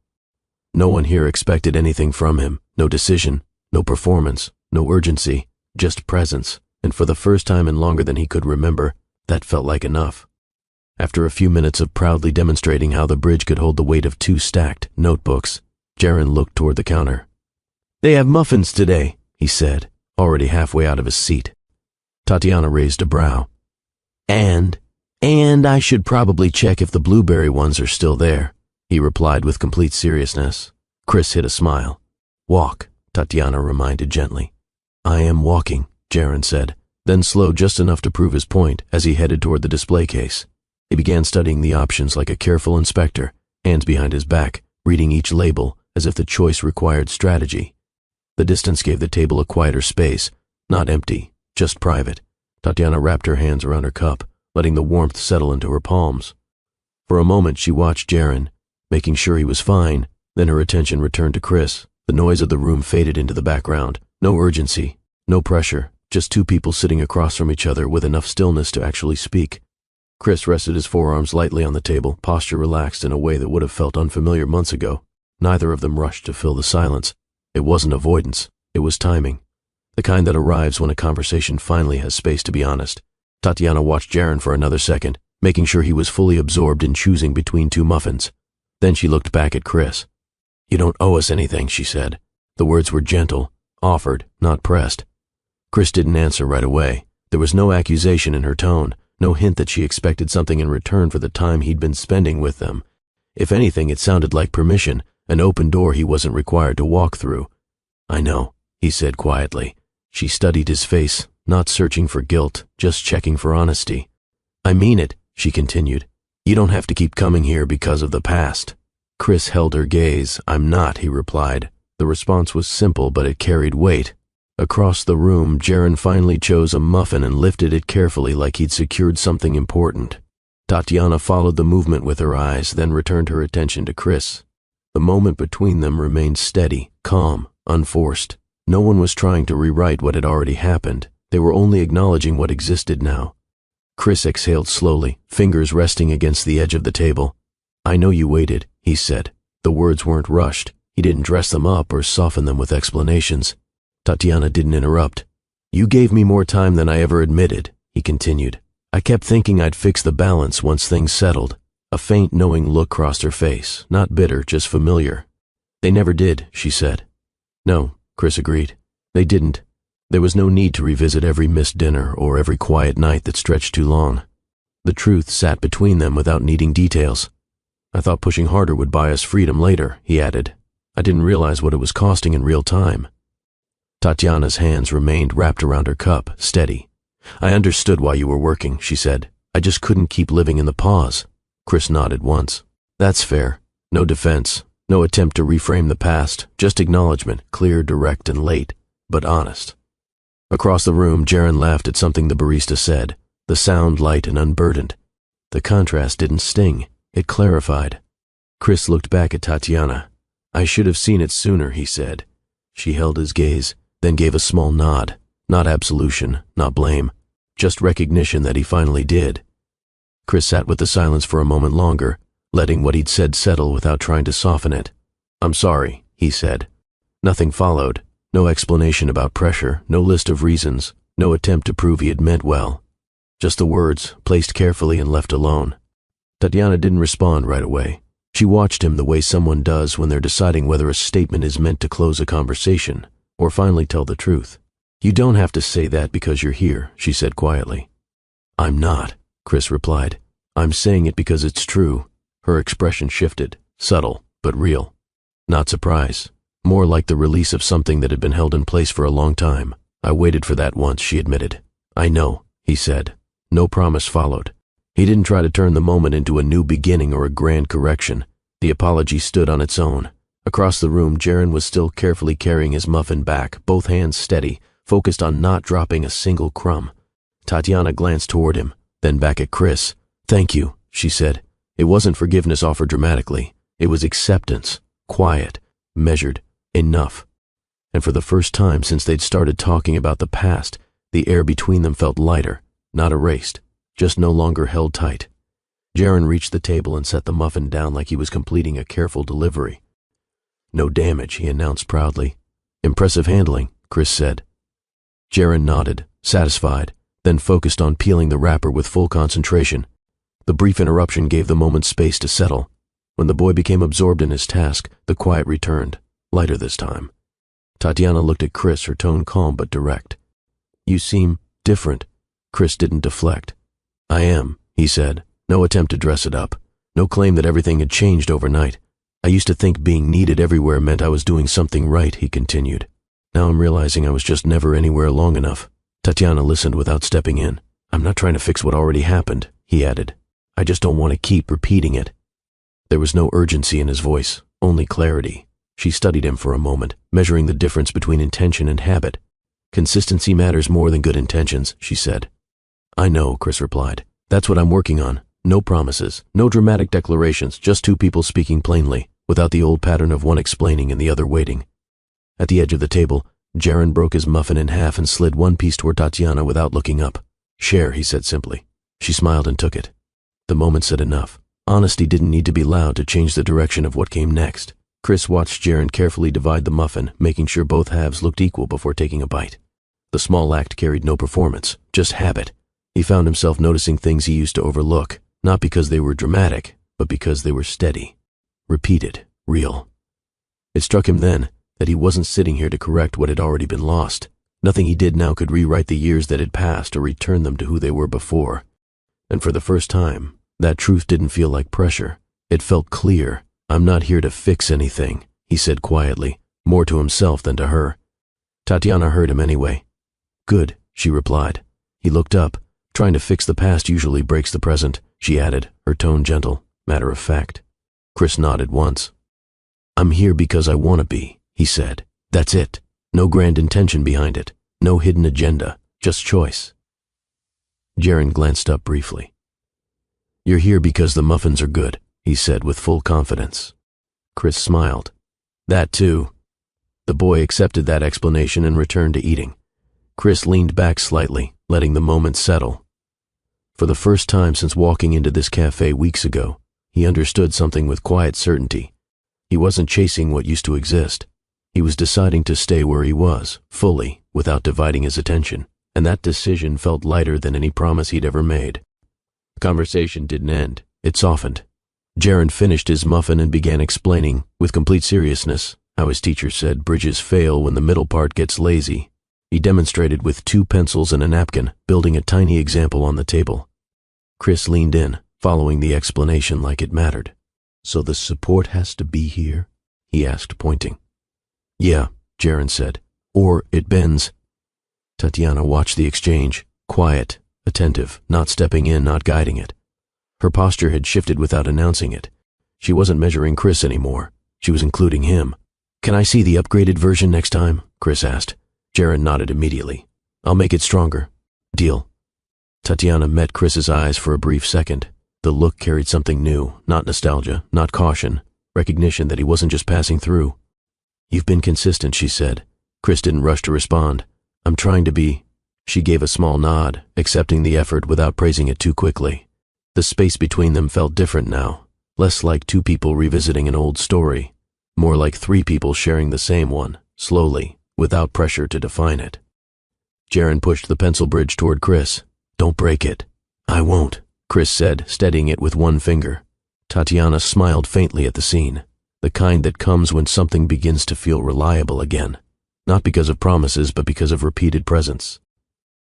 A: No one here expected anything from him. No decision, no performance, no urgency, just presence, and for the first time in longer than he could remember, that felt like enough. After a few minutes of proudly demonstrating how the bridge could hold the weight of 2 stacked notebooks, Jaren looked toward the counter. "They have muffins today," he said, already halfway out of his seat. Tatiana raised a brow. And I should probably check if the blueberry ones are still there," he replied with complete seriousness. Chris hid a smile. "Walk," Tatiana reminded gently. "I am walking," Jaren said, then slowed just enough to prove his point as he headed toward the display case. He began studying the options like a careful inspector, hands behind his back, reading each label as if the choice required strategy. The distance gave the table a quieter space, not empty, just private. Tatiana wrapped her hands around her cup, letting the warmth settle into her palms. For a moment she watched Jaren, making sure he was fine, then her attention returned to Chris. The noise of the room faded into the background. No urgency, no pressure, just 2 people sitting across from each other with enough stillness to actually speak. Chris rested his forearms lightly on the table, posture relaxed in a way that would have felt unfamiliar months ago. Neither of them rushed to fill the silence. It wasn't avoidance, it was timing. The kind that arrives when a conversation finally has space to be honest. Tatiana watched Jaren for another second, making sure he was fully absorbed in choosing between 2 muffins. Then she looked back at Chris. "You don't owe us anything," she said. The words were gentle, offered, not pressed. Chris didn't answer right away. There was no accusation in her tone, no hint that she expected something in return for the time he'd been spending with them. If anything, it sounded like permission, an open door he wasn't required to walk through. "I know," he said quietly. She studied his face, not searching for guilt, just checking for honesty. "I mean it," she continued. "You don't have to keep coming here because of the past." Chris held her gaze. "I'm not," he replied. The response was simple, but it carried weight. Across the room, Jaren finally chose a muffin and lifted it carefully like he'd secured something important. Tatiana followed the movement with her eyes, then returned her attention to Chris. The moment between them remained steady, calm, unforced. No one was trying to rewrite what had already happened. They were only acknowledging what existed now. Chris exhaled slowly, fingers resting against the edge of the table. "I know you waited," he said. The words weren't rushed. He didn't dress them up or soften them with explanations. Tatiana didn't interrupt. "You gave me more time than I ever admitted," he continued. "I kept thinking I'd fix the balance once things settled." A faint, knowing look crossed her face, not bitter, just familiar. "They never did," she said. "No," Chris agreed. "They didn't. There was no need to revisit every missed dinner or every quiet night that stretched too long. The truth sat between them without needing details. I thought pushing harder would buy us freedom later," he added. "I didn't realize what it was costing in real time." Tatiana's hands remained wrapped around her cup, steady. "I understood why you were working," she said. "I just couldn't keep living in the pause." Chris nodded once. "That's fair. No defense, no attempt to reframe the past, just acknowledgement, clear, direct, and late, but honest." Across the room, Jaren laughed at something the barista said, the sound light and unburdened. The contrast didn't sting, it clarified. Chris looked back at Tatiana. "I should have seen it sooner," he said. She held his gaze, then gave a small nod. Not absolution, not blame, just recognition that he finally did. Chris sat with the silence for a moment longer, letting what he'd said settle without trying to soften it. "I'm sorry," he said. Nothing followed, no explanation about pressure, no list of reasons, no attempt to prove he had meant well. Just the words, placed carefully and left alone. Tatiana didn't respond right away. She watched him the way someone does when they're deciding whether a statement is meant to close a conversation or finally tell the truth. You don't have to say that because you're here, she said quietly. I'm not, Chris replied. I'm saying it because it's true. Her expression shifted, subtle, but real. Not surprise. More like the release of something that had been held in place for a long time. I waited for that once, she admitted. I know, he said. No promise followed. He didn't try to turn the moment into a new beginning or a grand correction. The apology stood on its own. Across the room, Jaren was still carefully carrying his muffin back, both hands steady, focused on not dropping a single crumb. Tatiana glanced toward him, then back at Chris. Thank you, she said. It wasn't forgiveness offered dramatically. It was acceptance, quiet, measured, enough. And for the first time since they'd started talking about the past, the air between them felt lighter, not erased, just no longer held tight. Jaren reached the table and set the muffin down like he was completing a careful delivery. No damage, he announced proudly. Impressive handling, Chris said. Jaren nodded, satisfied, then focused on peeling the wrapper with full concentration. The brief interruption gave the moment space to settle. When the boy became absorbed in his task, the quiet returned, lighter this time. Tatiana looked at Chris, her tone calm but direct. You seem different. Chris didn't deflect. I am, he said, no attempt to dress it up, no claim that everything had changed overnight. I used to think being needed everywhere meant I was doing something right, he continued. Now I'm realizing I was just never anywhere long enough. Tatiana listened without stepping in. I'm not trying to fix what already happened, he added. I just don't want to keep repeating it. There was no urgency in his voice, only clarity. She studied him for a moment, measuring the difference between intention and habit. Consistency matters more than good intentions, she said. I know, Chris replied. That's what I'm working on. No promises, no dramatic declarations, just two people speaking plainly, without the old pattern of one explaining and the other waiting. At the edge of the table, Jaren broke his muffin in half and slid one piece toward Tatiana without looking up. Share, he said simply. She smiled and took it. The moment said enough. Honesty didn't need to be loud to change the direction of what came next. Chris watched Jaren carefully divide the muffin, making sure both halves looked equal before taking a bite. The small act carried no performance, just habit. He found himself noticing things he used to overlook, not because they were dramatic, but because they were steady, repeated, real. It struck him then that he wasn't sitting here to correct what had already been lost. Nothing he did now could rewrite the years that had passed or return them to who they were before. And for the first time, that truth didn't feel like pressure. It felt clear. I'm not here to fix anything, he said quietly, more to himself than to her. Tatiana heard him anyway. Good, she replied. He looked up. Trying to fix the past usually breaks the present, she added, her tone gentle, matter of fact. Chris nodded once. I'm here because I want to be, he said. That's it. No grand intention behind it. No hidden agenda. Just choice. Jaren glanced up briefly. You're here because the muffins are good, he said with full confidence. Chris smiled. That too. The boy accepted that explanation and returned to eating. Chris leaned back slightly, letting the moment settle. For the first time since walking into this cafe weeks ago, he understood something with quiet certainty. He wasn't chasing what used to exist. He was deciding to stay where he was, fully, without dividing his attention, and that decision felt lighter than any promise he'd ever made. The conversation didn't end. It softened. Jaren finished his muffin and began explaining, with complete seriousness, how his teacher said bridges fail when the middle part gets lazy. He demonstrated with 2 pencils and a napkin, building a tiny example on the table. Chris leaned in, following the explanation like it mattered. So the support has to be here? He asked, pointing. Yeah, Jaren said. Or it bends. Tatiana watched the exchange, quiet, attentive, not stepping in, not guiding it. Her posture had shifted without announcing it. She wasn't measuring Chris anymore. She was including him. Can I see the upgraded version next time? Chris asked. Jaren nodded immediately. I'll make it stronger. Deal. Tatiana met Chris's eyes for a brief second. The look carried something new, not nostalgia, not caution, recognition that he wasn't just passing through. You've been consistent, she said. Chris didn't rush to respond. I'm trying to be. She gave a small nod, accepting the effort without praising it too quickly. The space between them felt different now, less like 2 people revisiting an old story, more like 3 people sharing the same one, slowly, without pressure to define it. Jaren pushed the pencil bridge toward Chris. Don't break it. I won't, Chris said, steadying it with one finger. Tatiana smiled faintly at the scene, the kind that comes when something begins to feel reliable again. not because of promises but because of repeated presence.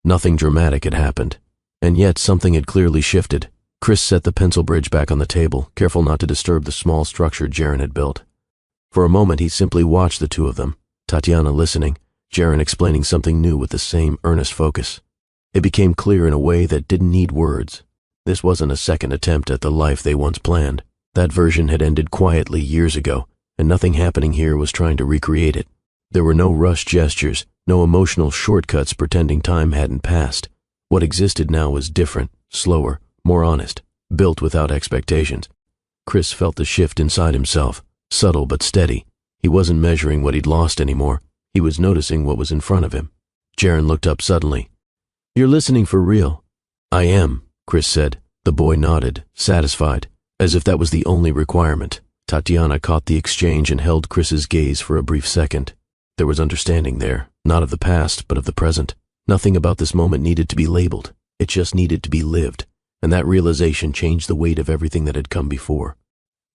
A: Nothing dramatic had happened, and yet something had clearly shifted. Chris set the pencil bridge back on the table, careful not to disturb the small structure Jaren had built. For a moment he simply watched the two of them, Tatiana listening, Jaren explaining something new with the same earnest focus. It became clear in a way that didn't need words. This wasn't a second attempt at the life they once planned. That version had ended quietly years ago, and nothing happening here was trying to recreate it. There were no rushed gestures, no emotional shortcuts pretending time hadn't passed. What existed now was different, slower, more honest, built without expectations. Chris felt the shift inside himself, subtle but steady. He wasn't measuring what he'd lost anymore. He was noticing what was in front of him. Jaren looked up suddenly. "You're listening for real?" "I am," Chris said. The boy nodded, satisfied, as if that was the only requirement. Tatiana caught the exchange and held Chris's gaze for a brief second. There was understanding there, not of the past, but of the present. Nothing about this moment needed to be labeled. It just needed to be lived, and that realization changed the weight of everything that had come before.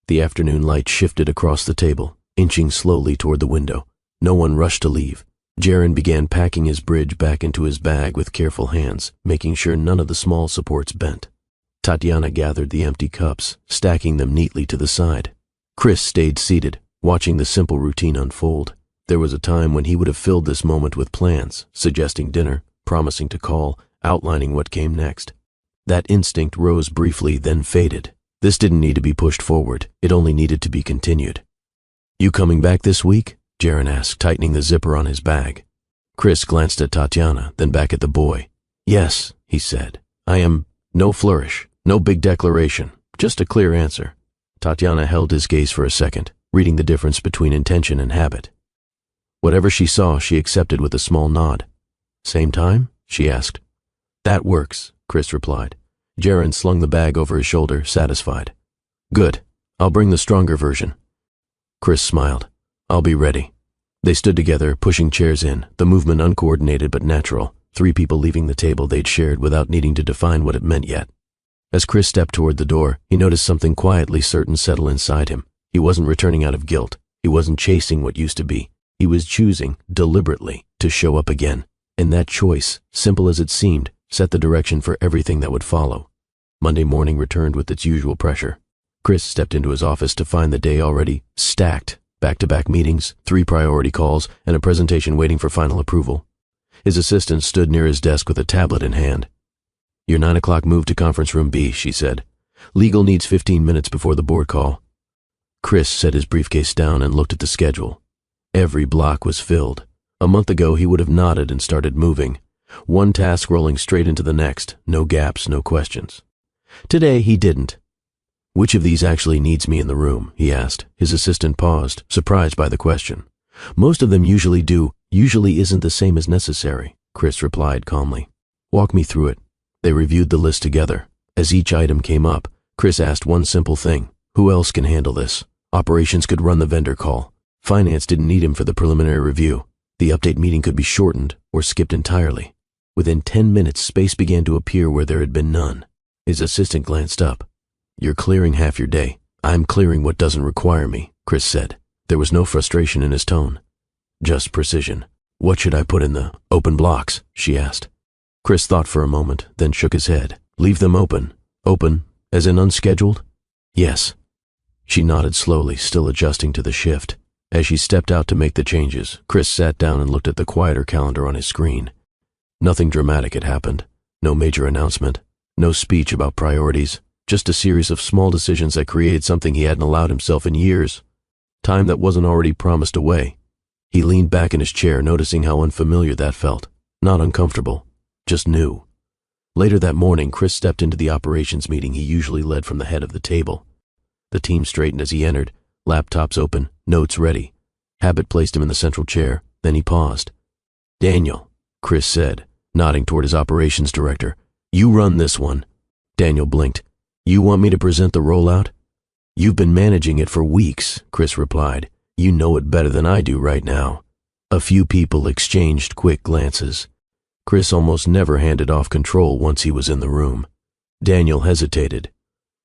A: The afternoon light shifted across the table, inching slowly toward the window. No one rushed to leave. Jaren began packing his bridge back into his bag with careful hands, making sure none of the small supports bent. Tatiana gathered the empty cups, stacking them neatly to the side. Chris stayed seated, watching the simple routine unfold. There was a time when he would have filled this moment with plans, suggesting dinner, promising to call, outlining what came next. That instinct rose briefly, then faded. This didn't need to be pushed forward. It only needed to be continued. "You coming back this week?" Jaren asked, tightening the zipper on his bag. Chris glanced at Tatiana, then back at the boy. "Yes," he said. "I am." No flourish, no big declaration, just a clear answer. Tatiana held his gaze for a second, reading the difference between intention and habit. Whatever she saw, she accepted with a small nod. "Same time?" she asked. "That works," Chris replied. Jaren slung the bag over his shoulder, satisfied. "Good. I'll bring the stronger version." Chris smiled. "I'll be ready." They stood together, pushing chairs in, the movement uncoordinated but natural, 3 people leaving the table they'd shared without needing to define what it meant yet. As Chris stepped toward the door, he noticed something quietly certain settle inside him. He wasn't returning out of guilt. He wasn't chasing what used to be. He was choosing, deliberately, to show up again. And that choice, simple as it seemed, set the direction for everything that would follow. Monday morning returned with its usual pressure. Chris stepped into his office to find the day already stacked. Back-to-back meetings, 3 priority calls, and a presentation waiting for final approval. His assistant stood near his desk with a tablet in hand. "Your 9 o'clock move to conference room B," she said. "Legal needs 15 minutes before the board call." Chris set his briefcase down and looked at the schedule. Every block was filled. A month ago he would have nodded and started moving. One task rolling straight into the next, no gaps, no questions. Today he didn't. "Which of these actually needs me in the room?" he asked. His assistant paused, surprised by the question. "Most of them usually do. Usually isn't the same as necessary," Chris replied calmly. "Walk me through it." They reviewed the list together. As each item came up, Chris asked one simple thing. Who else can handle this? Operations could run the vendor call. Finance didn't need him for the preliminary review. The update meeting could be shortened or skipped entirely. Within 10 minutes, space began to appear where there had been none. His assistant glanced up. "You're clearing half your day. I'm clearing what doesn't require me," Chris said. There was no frustration in his tone, just precision. "What should I put in the open blocks?" she asked. Chris thought for a moment, then shook his head. "Leave them open." "Open, as in unscheduled?" "Yes." She nodded slowly, still adjusting to the shift. As she stepped out to make the changes, Chris sat down and looked at the quieter calendar on his screen. Nothing dramatic had happened. No major announcement. No speech about priorities. Just a series of small decisions that created something he hadn't allowed himself in years. Time that wasn't already promised away. He leaned back in his chair, noticing how unfamiliar that felt. Not uncomfortable, just new. Later that morning, Chris stepped into the operations meeting he usually led from the head of the table. The team straightened as he entered, laptops open, notes ready. Habit placed him in the central chair, then he paused. "Daniel," Chris said, nodding toward his operations director. "You run this one." Daniel blinked. "You want me to present the rollout?" "You've been managing it for weeks," Chris replied. "You know it better than I do right now." A few people exchanged quick glances. Chris almost never handed off control once he was in the room. Daniel hesitated.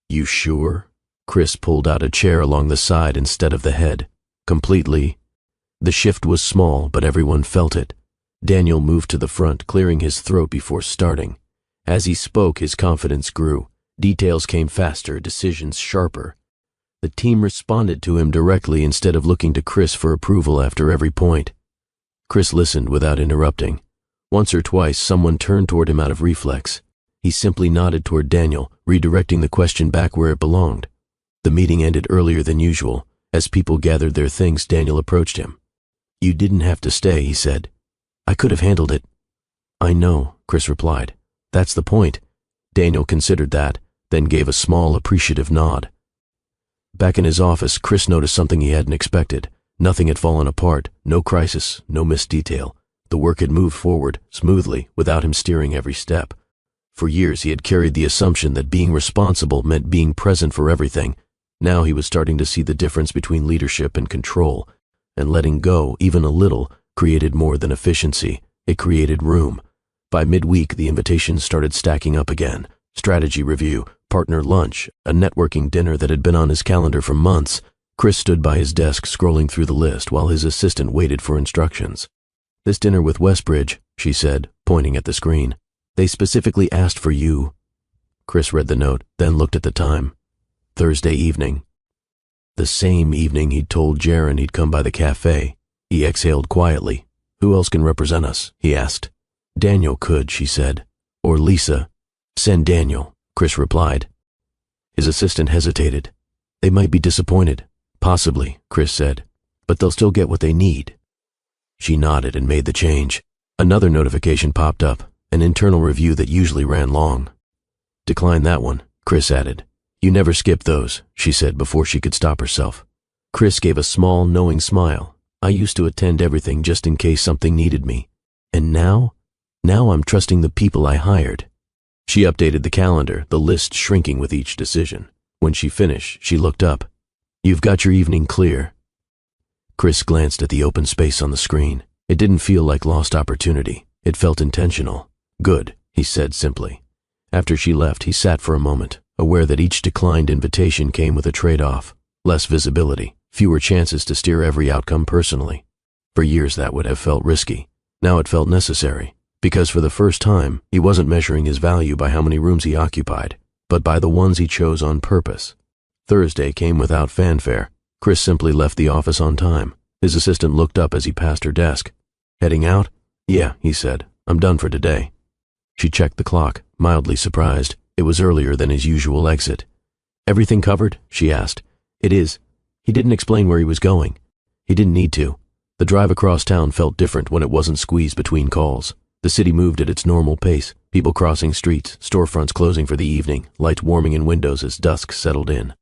A: "You sure?" Chris pulled out a chair along the side instead of the head. "Completely." The shift was small, but everyone felt it. Daniel moved to the front, clearing his throat before starting. As he spoke, his confidence grew. Details came faster, decisions sharper. The team responded to him directly instead of looking to Chris for approval after every point. Chris listened without interrupting. Once or twice, someone turned toward him out of reflex. He simply nodded toward Daniel, redirecting the question back where it belonged. The meeting ended earlier than usual. As people gathered their things, Daniel approached him. "You didn't have to stay," he said. "I could have handled it." "I know," Chris replied. "That's the point." Daniel considered that, then gave a small, appreciative nod. Back in his office, Chris noticed something he hadn't expected. Nothing had fallen apart, no crisis, no missed detail. The work had moved forward, smoothly, without him steering every step. For years he had carried the assumption that being responsible meant being present for everything. Now he was starting to see the difference between leadership and control, and letting go, even a little, created more than efficiency. It created room. By midweek, the invitations started stacking up again. Strategy review, partner lunch, a networking dinner that had been on his calendar for months. Chris stood by his desk scrolling through the list while his assistant waited for instructions. "This dinner with Westbridge," she said, pointing at the screen. "They specifically asked for you." Chris read the note, then looked at the time. Thursday evening. The same evening he'd told Jaren he'd come by the cafe. He exhaled quietly. "Who else can represent us?" he asked. "Daniel could," she said. "Or Lisa." "Send Daniel," Chris replied. His assistant hesitated. "They might be disappointed." "Possibly," Chris said, "but they'll still get what they need." She nodded and made the change. Another notification popped up, an internal review that usually ran long. "Decline that one," Chris added. "You never skip those," she said before she could stop herself. Chris gave a small, knowing smile. "I used to attend everything just in case something needed me. And now I'm trusting the people I hired." She updated the calendar, the list shrinking with each decision. When she finished, she looked up. "You've got your evening clear." Chris glanced at the open space on the screen. It didn't feel like lost opportunity. It felt intentional. "Good," he said simply. After she left, he sat for a moment, aware that each declined invitation came with a trade-off. Less visibility, fewer chances to steer every outcome personally. For years that would have felt risky. Now it felt necessary, because for the first time, he wasn't measuring his value by how many rooms he occupied, but by the ones he chose on purpose. Thursday came without fanfare. Chris simply left the office on time. His assistant looked up as he passed her desk. "Heading out?" "Yeah," he said. "I'm done for today." She checked the clock, mildly surprised. It was earlier than his usual exit. "Everything covered?" she asked. "It is." He didn't explain where he was going. He didn't need to. The drive across town felt different when it wasn't squeezed between calls. The city moved at its normal pace, people crossing streets, storefronts closing for the evening, lights warming in windows as dusk settled in.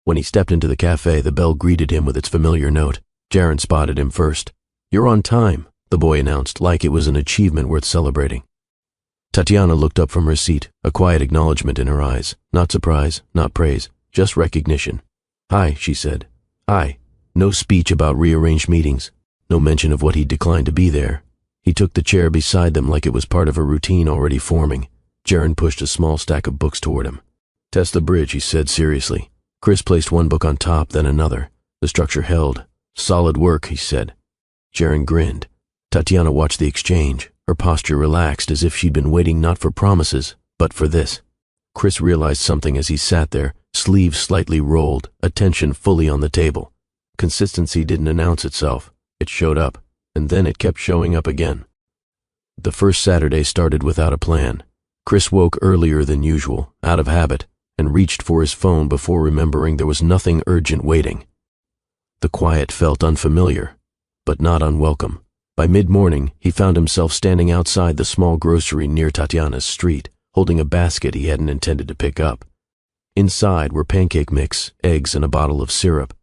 A: When he stepped into the cafe, the bell greeted him with its familiar note. Jaren spotted him first. "You're on time," the boy announced, like it was an achievement worth celebrating. Tatiana looked up from her seat, a quiet acknowledgement in her eyes. Not surprise, not praise, just recognition. "Hi," she said. "Hi." No speech about rearranged meetings. No mention of what he'd declined to be there. He took the chair beside them like it was part of a routine already forming. Jaren pushed a small stack of books toward him. "Test the bridge," he said seriously. Chris placed one book on top, then another. The structure held. "Solid work," he said. Jaren grinned. Tatiana watched the exchange, her posture relaxed as if she'd been waiting not for promises, but for this. Chris realized something as he sat there, sleeves slightly rolled, attention fully on the table. Consistency didn't announce itself. It showed up, and then it kept showing up again. The first Saturday started without a plan. Chris woke earlier than usual, out of habit, and reached for his phone before remembering there was nothing urgent waiting. The quiet felt unfamiliar, but not unwelcome. By mid-morning, he found himself standing outside the small grocery near Tatiana's street, holding a basket he hadn't intended to pick up. Inside were pancake mix, eggs, and a bottle of syrup.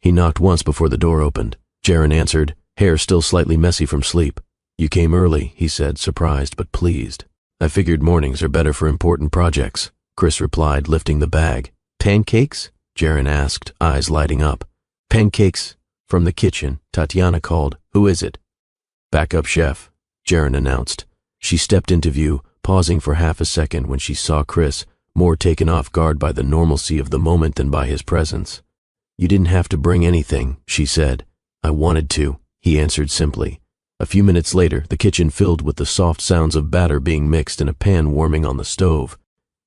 A: He knocked once before the door opened. Jaren answered, hair still slightly messy from sleep. "You came early," he said, surprised but pleased. "I figured mornings are better for important projects," Chris replied, lifting the bag. "Pancakes?" Jaren asked, eyes lighting up. "Pancakes." From the kitchen, Tatiana called, "Who is it?" "Backup chef," Jaren announced. She stepped into view, pausing for half a second when she saw Chris, more taken off guard by the normalcy of the moment than by his presence. "You didn't have to bring anything," she said. I wanted to, he answered simply. A few minutes later, the kitchen filled with the soft sounds of batter being mixed in a pan warming on the stove.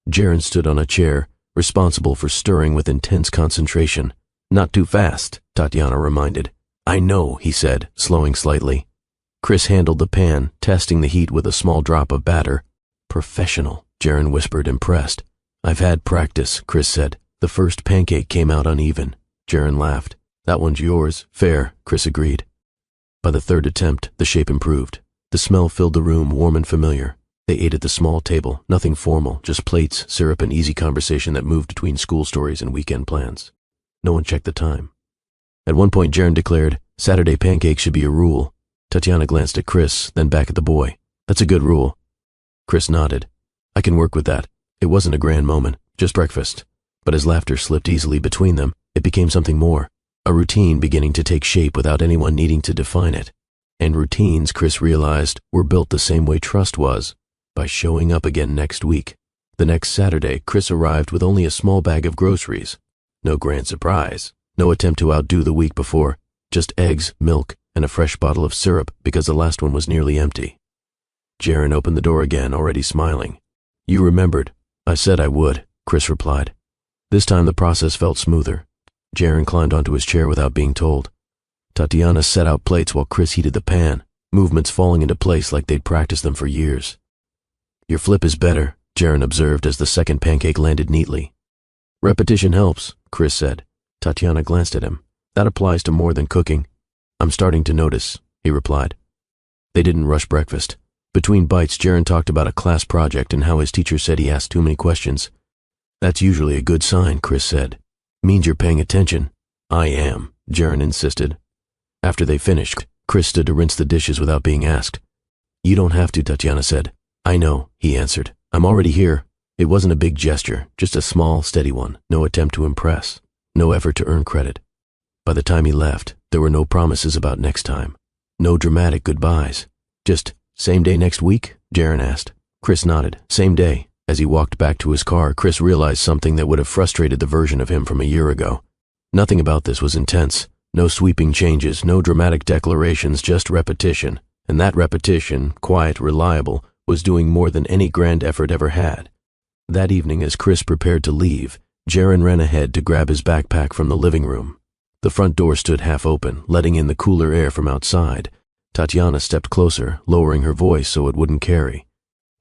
A: Jaren stood on a chair, responsible for stirring with intense concentration. Not too fast, Tatiana reminded. I know, he said, slowing slightly. Chris handled the pan, testing the heat with a small drop of batter. Professional, Jaren whispered, impressed. I've had practice, Chris said. The first pancake came out uneven. Jaren laughed. That one's yours. Fair, Chris agreed. By the third attempt, the shape improved. The smell filled the room, warm and familiar. They ate at the small table, nothing formal, just plates, syrup, and easy conversation that moved between school stories and weekend plans. No one checked the time. At one point, Jaren declared, Saturday pancakes should be a rule. Tatiana glanced at Chris, then back at the boy. That's a good rule. Chris nodded. I can work with that. It wasn't a grand moment, just breakfast. But as laughter slipped easily between them, it became something more. A routine beginning to take shape without anyone needing to define it. And routines, Chris realized, were built the same way trust was, by showing up again next week. The next Saturday, Chris arrived with only a small bag of groceries. No grand surprise. No attempt to outdo the week before. Just eggs, milk, and a fresh bottle of syrup because the last one was nearly empty. Jaren opened the door again, already smiling. You remembered. I said I would, Chris replied. This time the process felt smoother. Jaren climbed onto his chair without being told. Tatiana set out plates while Chris heated the pan, movements falling into place like they'd practiced them for years. Your flip is better, Jaren observed as the second pancake landed neatly. Repetition helps, Chris said. Tatiana glanced at him. That applies to more than cooking. I'm starting to notice, he replied. They didn't rush breakfast. Between bites, Jaren talked about a class project and how his teacher said he asked too many questions. That's usually a good sign, Chris said. Means you're paying attention. I am, Jaren insisted. After they finished, Chris stood to rinse the dishes without being asked. You don't have to, Tatiana said. I know, he answered. I'm already here. It wasn't a big gesture, just a small, steady one. No attempt to impress. No effort to earn credit. By the time he left, there were no promises about next time. No dramatic goodbyes. Just, same day next week? Jaren asked. Chris nodded. Same day. As he walked back to his car, Chris realized something that would have frustrated the version of him from a year ago. Nothing about this was intense. No sweeping changes, no dramatic declarations, just repetition. And that repetition, quiet, reliable, was doing more than any grand effort ever had. That evening, as Chris prepared to leave, Jaren ran ahead to grab his backpack from the living room. The front door stood half open, letting in the cooler air from outside. Tatiana stepped closer, lowering her voice so it wouldn't carry.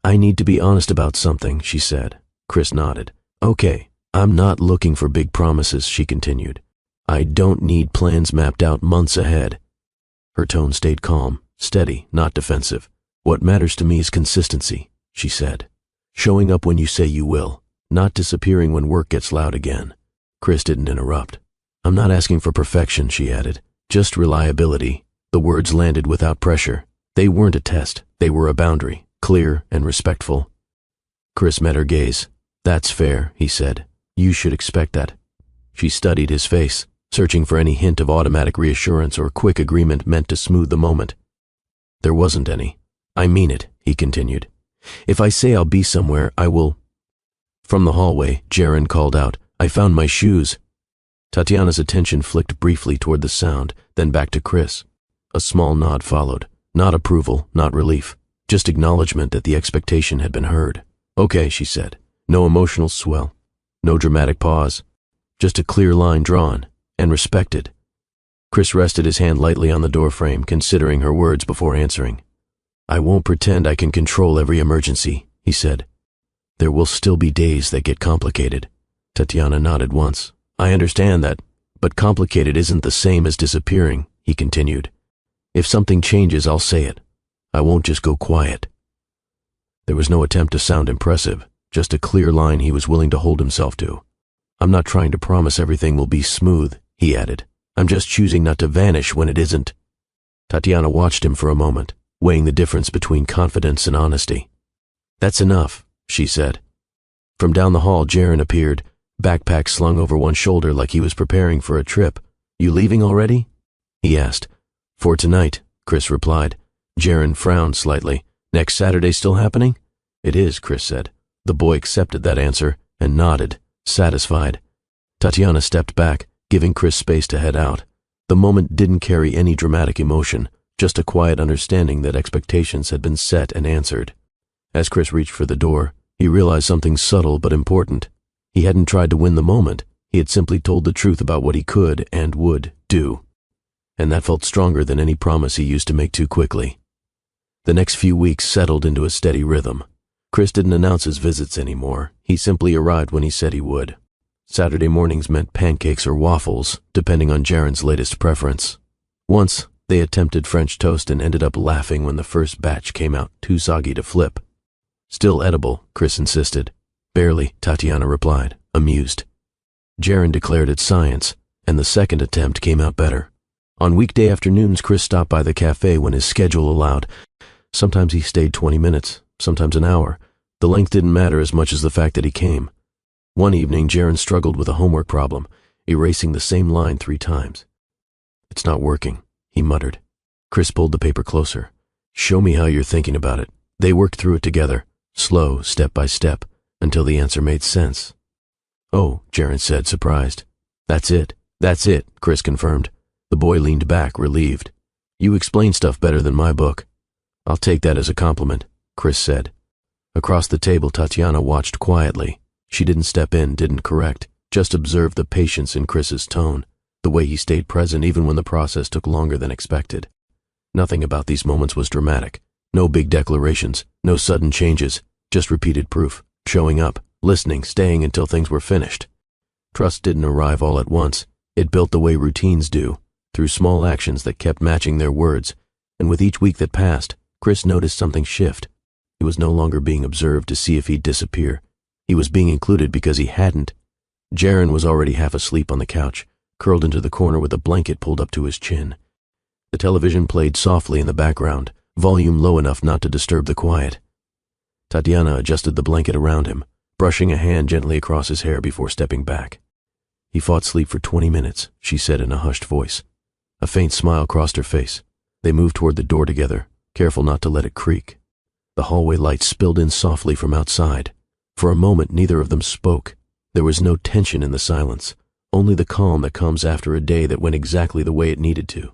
A: I need to be honest about something, she said. Chris nodded. Okay, I'm not looking for big promises, she continued. I don't need plans mapped out months ahead. Her tone stayed calm, steady, not defensive. What matters to me is consistency, she said. Showing up when you say you will, not disappearing when work gets loud again. Chris didn't interrupt. I'm not asking for perfection, she added. Just reliability. The words landed without pressure. They weren't a test. They were a boundary, clear and respectful. Chris met her gaze. That's fair, he said. You should expect that. She studied his face, searching for any hint of automatic reassurance or quick agreement meant to smooth the moment. There wasn't any. I mean it, he continued. If I say I'll be somewhere, I will. From the hallway, Jaren called out, I found my shoes. Tatiana's attention flicked briefly toward the sound, then back to Chris. A small nod followed. Not approval, not relief. Just acknowledgement that the expectation had been heard. Okay, she said. No emotional swell. No dramatic pause. Just a clear line drawn, and respected. Chris rested his hand lightly on the doorframe, considering her words before answering. I won't pretend I can control every emergency, he said. There will still be days that get complicated. Tatiana nodded once. I understand that, but complicated isn't the same as disappearing, he continued. If something changes, I'll say it. I won't just go quiet. There was no attempt to sound impressive, just a clear line he was willing to hold himself to. I'm not trying to promise everything will be smooth, he added. I'm just choosing not to vanish when it isn't. Tatiana watched him for a moment, weighing the difference between confidence and honesty. That's enough, she said. From down the hall, Jaren appeared, backpack slung over one shoulder like he was preparing for a trip. You leaving already? He asked. For tonight, Chris replied. Jaren frowned slightly. Next Saturday still happening? It is, Chris said. The boy accepted that answer and nodded, satisfied. Tatiana stepped back, giving Chris space to head out. The moment didn't carry any dramatic emotion, just a quiet understanding that expectations had been set and answered. As Chris reached for the door, he realized something subtle but important. He hadn't tried to win the moment, he had simply told the truth about what he could and would do. And that felt stronger than any promise he used to make too quickly. The next few weeks settled into a steady rhythm. Chris didn't announce his visits anymore, he simply arrived when he said he would. Saturday mornings meant pancakes or waffles, depending on Jaren's latest preference. Once, they attempted French toast and ended up laughing when the first batch came out too soggy to flip. Still edible, Chris insisted. Barely, Tatiana replied, amused. Jaren declared it science, and the second attempt came out better. On weekday afternoons, Chris stopped by the cafe when his schedule allowed. Sometimes he stayed 20 minutes, sometimes an hour. The length didn't matter as much as the fact that he came. One evening, Jaren struggled with a homework problem, erasing the same line 3 times. "It's not working," he muttered. Chris pulled the paper closer. "Show me how you're thinking about it." They worked through it together, slow, step by step, until the answer made sense. "Oh," Jaren said, surprised. That's it, Chris confirmed. The boy leaned back, relieved. "You explain stuff better than my book." "I'll take that as a compliment," Chris said. Across the table, Tatiana watched quietly. She didn't step in, didn't correct, just observed the patience in Chris's tone, the way he stayed present even when the process took longer than expected. Nothing about these moments was dramatic. No big declarations, no sudden changes, just repeated proof, showing up, listening, staying until things were finished. Trust didn't arrive all at once. It built the way routines do, through small actions that kept matching their words, and with each week that passed, Chris noticed something shift. He was no longer being observed to see if he'd disappear. He was being included because he hadn't. Jaren was already half asleep on the couch, curled into the corner with a blanket pulled up to his chin. The television played softly in the background, volume low enough not to disturb the quiet. Tatiana adjusted the blanket around him, brushing a hand gently across his hair before stepping back. "He fought sleep for 20 minutes, she said in a hushed voice. A faint smile crossed her face. They moved toward the door together, careful not to let it creak. The hallway light spilled in softly from outside. For a moment, neither of them spoke. There was no tension in the silence, only the calm that comes after a day that went exactly the way it needed to.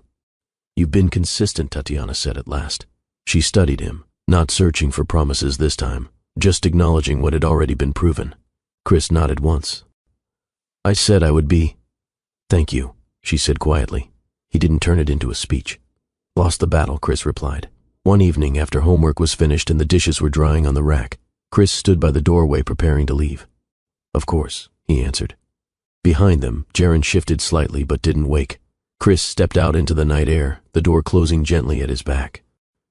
A: "You've been consistent," Tatiana said at last. She studied him, not searching for promises this time, just acknowledging what had already been proven. Chris nodded once. "I said I would be." "Thank you," she said quietly. He didn't turn it into a speech. "Lost the battle," Chris replied. One evening, after homework was finished and the dishes were drying on the rack, Chris stood by the doorway preparing to leave. "Of course," he answered. Behind them, Jaren shifted slightly but didn't wake. Chris stepped out into the night air, the door closing gently at his back.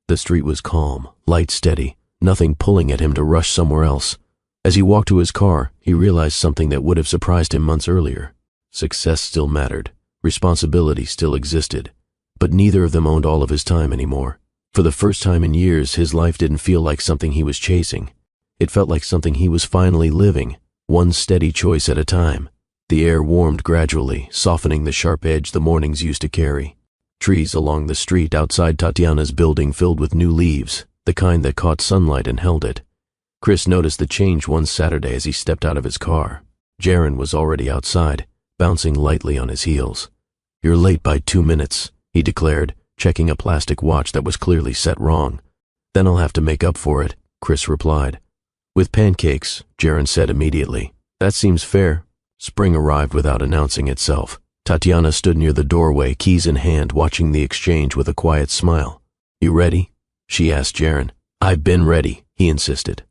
A: The street was calm, light steady, nothing pulling at him to rush somewhere else. As he walked to his car, he realized something that would have surprised him months earlier. Success still mattered, responsibility still existed, but neither of them owned all of his time anymore. For the first time in years, his life didn't feel like something he was chasing. It felt like something he was finally living, one steady choice at a time. The air warmed gradually, softening the sharp edge the mornings used to carry. Trees along the street outside Tatiana's building filled with new leaves, the kind that caught sunlight and held it. Chris noticed the change one Saturday as he stepped out of his car. Jaren was already outside, bouncing lightly on his heels. "You're late by 2 minutes," he declared, checking a plastic watch that was clearly set wrong. "Then I'll have to make up for it," Chris replied. "With pancakes," Jaren said immediately. "That seems fair." Spring arrived without announcing itself. Tatiana stood near the doorway, keys in hand, watching the exchange with a quiet smile. "You ready?" she asked Jaren. "I've been ready," he insisted.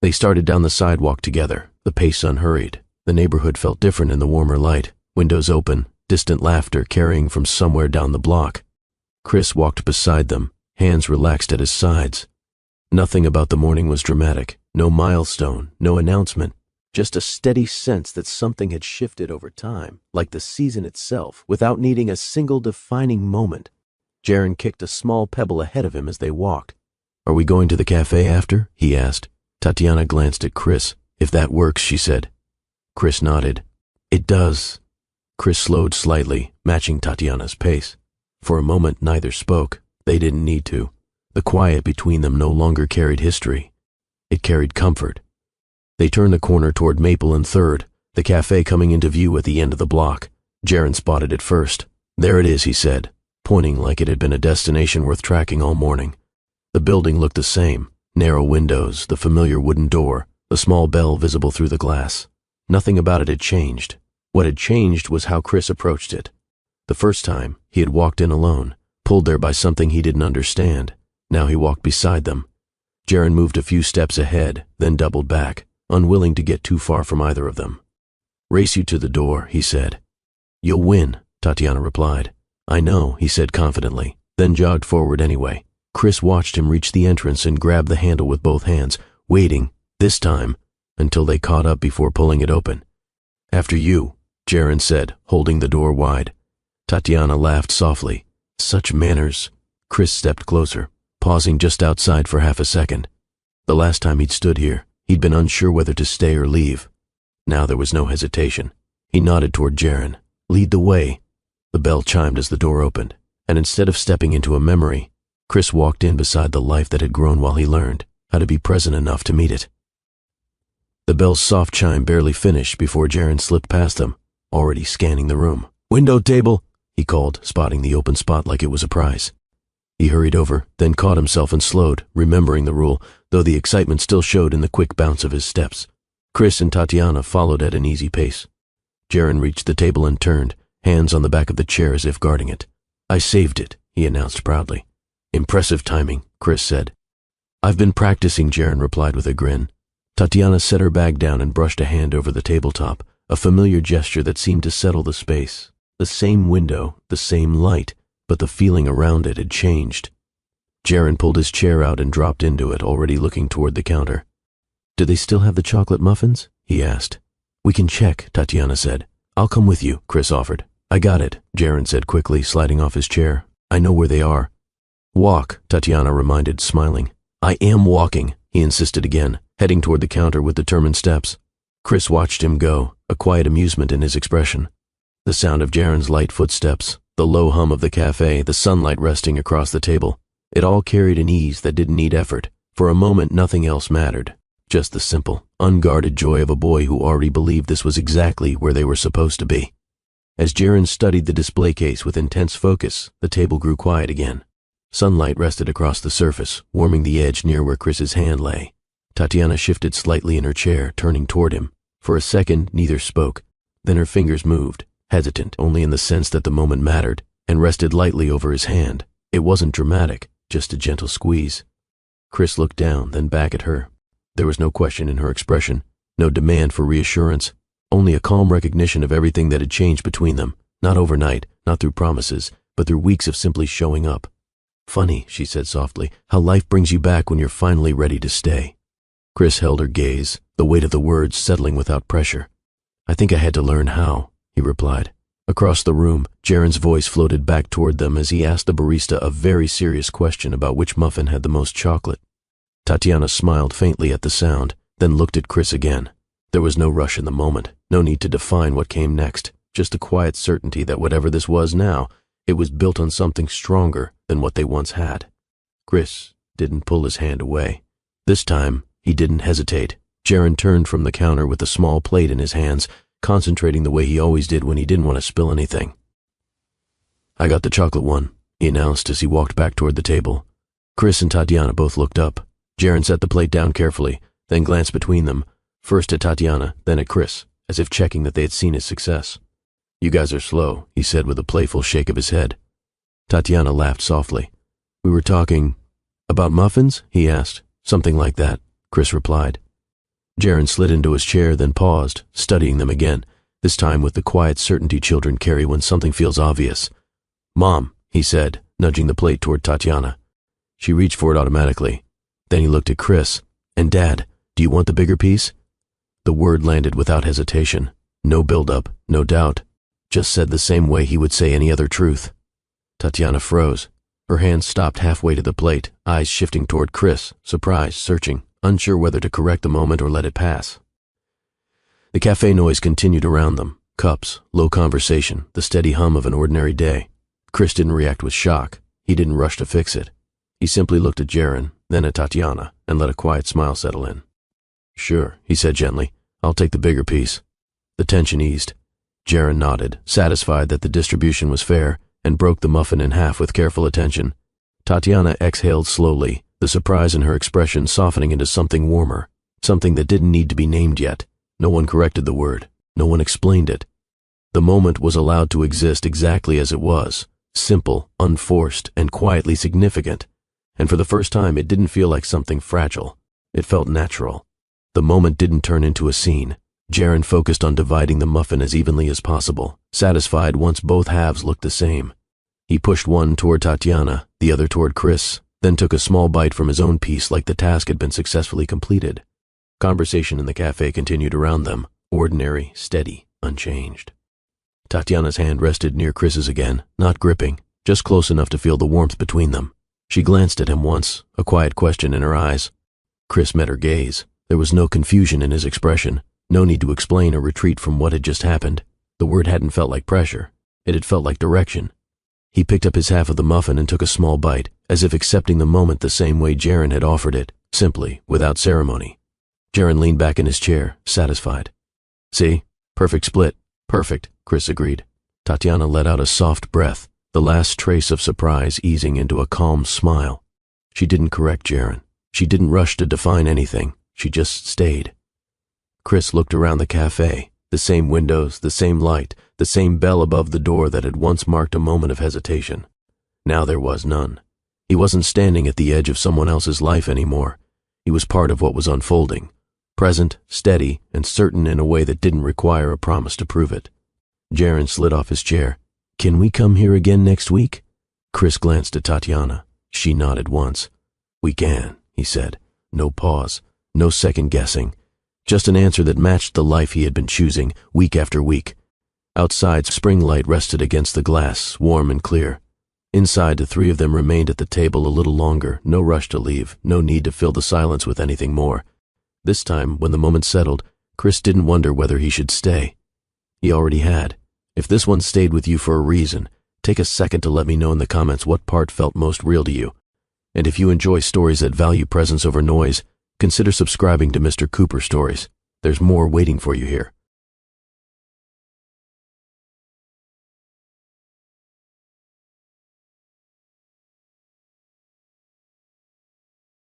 A: They started down the sidewalk together, the pace unhurried. The neighborhood felt different in the warmer light, windows open, distant laughter carrying from somewhere down the block. Chris walked beside them, hands relaxed at his sides. Nothing about the morning was dramatic, no milestone, no announcement, just a steady sense that something had shifted over time, like the season itself, without needing a single defining moment. Jaren kicked a small pebble ahead of him as they walked. "Are we going to the cafe after?" he asked. Tatiana glanced at Chris. "If that works," she said. Chris nodded. "It does." Chris slowed slightly, matching Tatiana's pace. For a moment, neither spoke. They didn't need to. The quiet between them no longer carried history. It carried comfort. They turned the corner toward Maple and 3rd, the cafe coming into view at the end of the block. Jaren spotted it first. There it is, he said, pointing like it had been a destination worth tracking all morning. The building looked the same, narrow windows, the familiar wooden door, the small bell visible through the glass. Nothing about it had changed. What had changed was how Chris approached it. The first time, he had walked in alone, pulled there by something he didn't understand. Now he walked beside them. Jaren moved a few steps ahead, then doubled back, unwilling to get too far from either of them. Race you to the door, he said. You'll win, Tatiana replied. I know, he said confidently, then jogged forward anyway. Chris watched him reach the entrance and grab the handle with both hands, waiting, this time, until they caught up before pulling it open. After you, Jaren said, holding the door wide. Tatiana laughed softly. Such manners. Chris stepped closer, pausing just outside for half a second. The last time he'd stood here, he'd been unsure whether to stay or leave. Now there was no hesitation. He nodded toward Jaren. Lead the way. The bell chimed as the door opened, and instead of stepping into a memory, Chris walked in beside the life that had grown while he learned how to be present enough to meet it. The bell's soft chime barely finished before Jaren slipped past them, already scanning the room. Window table, he called, spotting the open spot like it was a prize. He hurried over, then caught himself and slowed, remembering the rule, though the excitement still showed in the quick bounce of his steps. Chris and Tatiana followed at an easy pace. Jaren reached the table and turned, hands on the back of the chair as if guarding it. I saved it, he announced proudly. Impressive timing, Chris said. I've been practicing, Jaren replied with a grin. Tatiana set her bag down and brushed a hand over the tabletop, a familiar gesture that seemed to settle the space. The same window, the same light, but the feeling around it had changed. Jaren pulled his chair out and dropped into it, already looking toward the counter. Do they still have the chocolate muffins? He asked. We can check, Tatiana said. I'll come with you, Chris offered. I got it, Jaren said quickly, sliding off his chair. I know where they are. Walk, Tatiana reminded, smiling. I am walking, he insisted again, heading toward the counter with determined steps. Chris watched him go, a quiet amusement in his expression. The sound of Jaren's light footsteps, the low hum of the cafe, the sunlight resting across the table. It all carried an ease that didn't need effort. For a moment, nothing else mattered. Just the simple, unguarded joy of a boy who already believed this was exactly where they were supposed to be. As Jaren studied the display case with intense focus, the table grew quiet again. Sunlight rested across the surface, warming the edge near where Chris's hand lay. Tatiana shifted slightly in her chair, turning toward him. For a second, neither spoke. Then her fingers moved, hesitant only in the sense that the moment mattered, and rested lightly over his hand. It wasn't dramatic, just a gentle squeeze. Chris looked down, then back at her. There was no question in her expression, no demand for reassurance, only a calm recognition of everything that had changed between them, not overnight, not through promises, but through weeks of simply showing up. Funny, she said softly, how life brings you back when you're finally ready to stay. Chris held her gaze, the weight of the words settling without pressure. I think I had to learn how, he replied. Across the room, Jaren's voice floated back toward them as he asked the barista a very serious question about which muffin had the most chocolate. Tatiana smiled faintly at the sound, then looked at Chris again. There was no rush in the moment, no need to define what came next, just a quiet certainty that whatever this was now, it was built on something stronger than what they once had. Chris didn't pull his hand away. This time, he didn't hesitate. Jaren turned from the counter with a small plate in his hands, concentrating the way he always did when he didn't want to spill anything. I got the chocolate one, he announced as he walked back toward the table. Chris and Tatiana both looked up. Jaren set the plate down carefully, then glanced between them, first at Tatiana, then at Chris, as if checking that they had seen his success. You guys are slow, he said with a playful shake of his head. Tatiana laughed softly. We were talking about muffins, he asked. Something like that, Chris replied. Jaren slid into his chair, then paused, studying them again, this time with the quiet certainty children carry when something feels obvious. Mom, he said, nudging the plate toward Tatiana. She reached for it automatically. Then he looked at Chris. And Dad, do you want the bigger piece? The word landed without hesitation. No build-up, no doubt. Just said the same way he would say any other truth. Tatiana froze. Her hands stopped halfway to the plate, eyes shifting toward Chris, surprised, searching, unsure whether to correct the moment or let it pass. The cafe noise continued around them. Cups, low conversation, the steady hum of an ordinary day. Chris didn't react with shock. He didn't rush to fix it. He simply looked at Jaren, then at Tatiana, and let a quiet smile settle in. Sure, he said gently. I'll take the bigger piece. The tension eased. Jaren nodded, satisfied that the distribution was fair, and broke the muffin in half with careful attention. Tatiana exhaled slowly, the surprise in her expression softening into something warmer, something that didn't need to be named yet. No one corrected the word. No one explained it. The moment was allowed to exist exactly as it was, simple, unforced, and quietly significant. And for the first time, it didn't feel like something fragile. It felt natural. The moment didn't turn into a scene. Jaren focused on dividing the muffin as evenly as possible, satisfied once both halves looked the same. He pushed one toward Tatiana, the other toward Chris, then took a small bite from his own piece like the task had been successfully completed. Conversation in the cafe continued around them, ordinary, steady, unchanged. Tatiana's hand rested near Chris's again, not gripping, just close enough to feel the warmth between them. She glanced at him once, a quiet question in her eyes. Chris met her gaze. There was no confusion in his expression, no need to explain or retreat from what had just happened. The word hadn't felt like pressure. It had felt like direction. He picked up his half of the muffin and took a small bite, as if accepting the moment the same way Jaren had offered it, simply, without ceremony. Jaren leaned back in his chair, satisfied. See? Perfect split. Perfect, Chris agreed. Tatiana let out a soft breath, the last trace of surprise easing into a calm smile. She didn't correct Jaren. She didn't rush to define anything. She just stayed. Chris looked around the cafe, the same windows, the same light, the same bell above the door that had once marked a moment of hesitation. Now there was none. He wasn't standing at the edge of someone else's life anymore. He was part of what was unfolding, present, steady, and certain in a way that didn't require a promise to prove it. Jaren slid off his chair. Can we come here again next week? Chris glanced at Tatiana. She nodded once. We can, he said. No pause, no second guessing. Just an answer that matched the life he had been choosing, week after week. Outside, spring light rested against the glass, warm and clear. Inside, the three of them remained at the table a little longer, no rush to leave, no need to fill the silence with anything more. This time, when the moment settled, Chris didn't wonder whether he should stay. He already had. If this one stayed with you for a reason, take a second to let me know in the comments what part felt most real to you. And if you enjoy stories that value presence over noise, consider subscribing to Mr. Cooper Stories. There's more waiting for you here.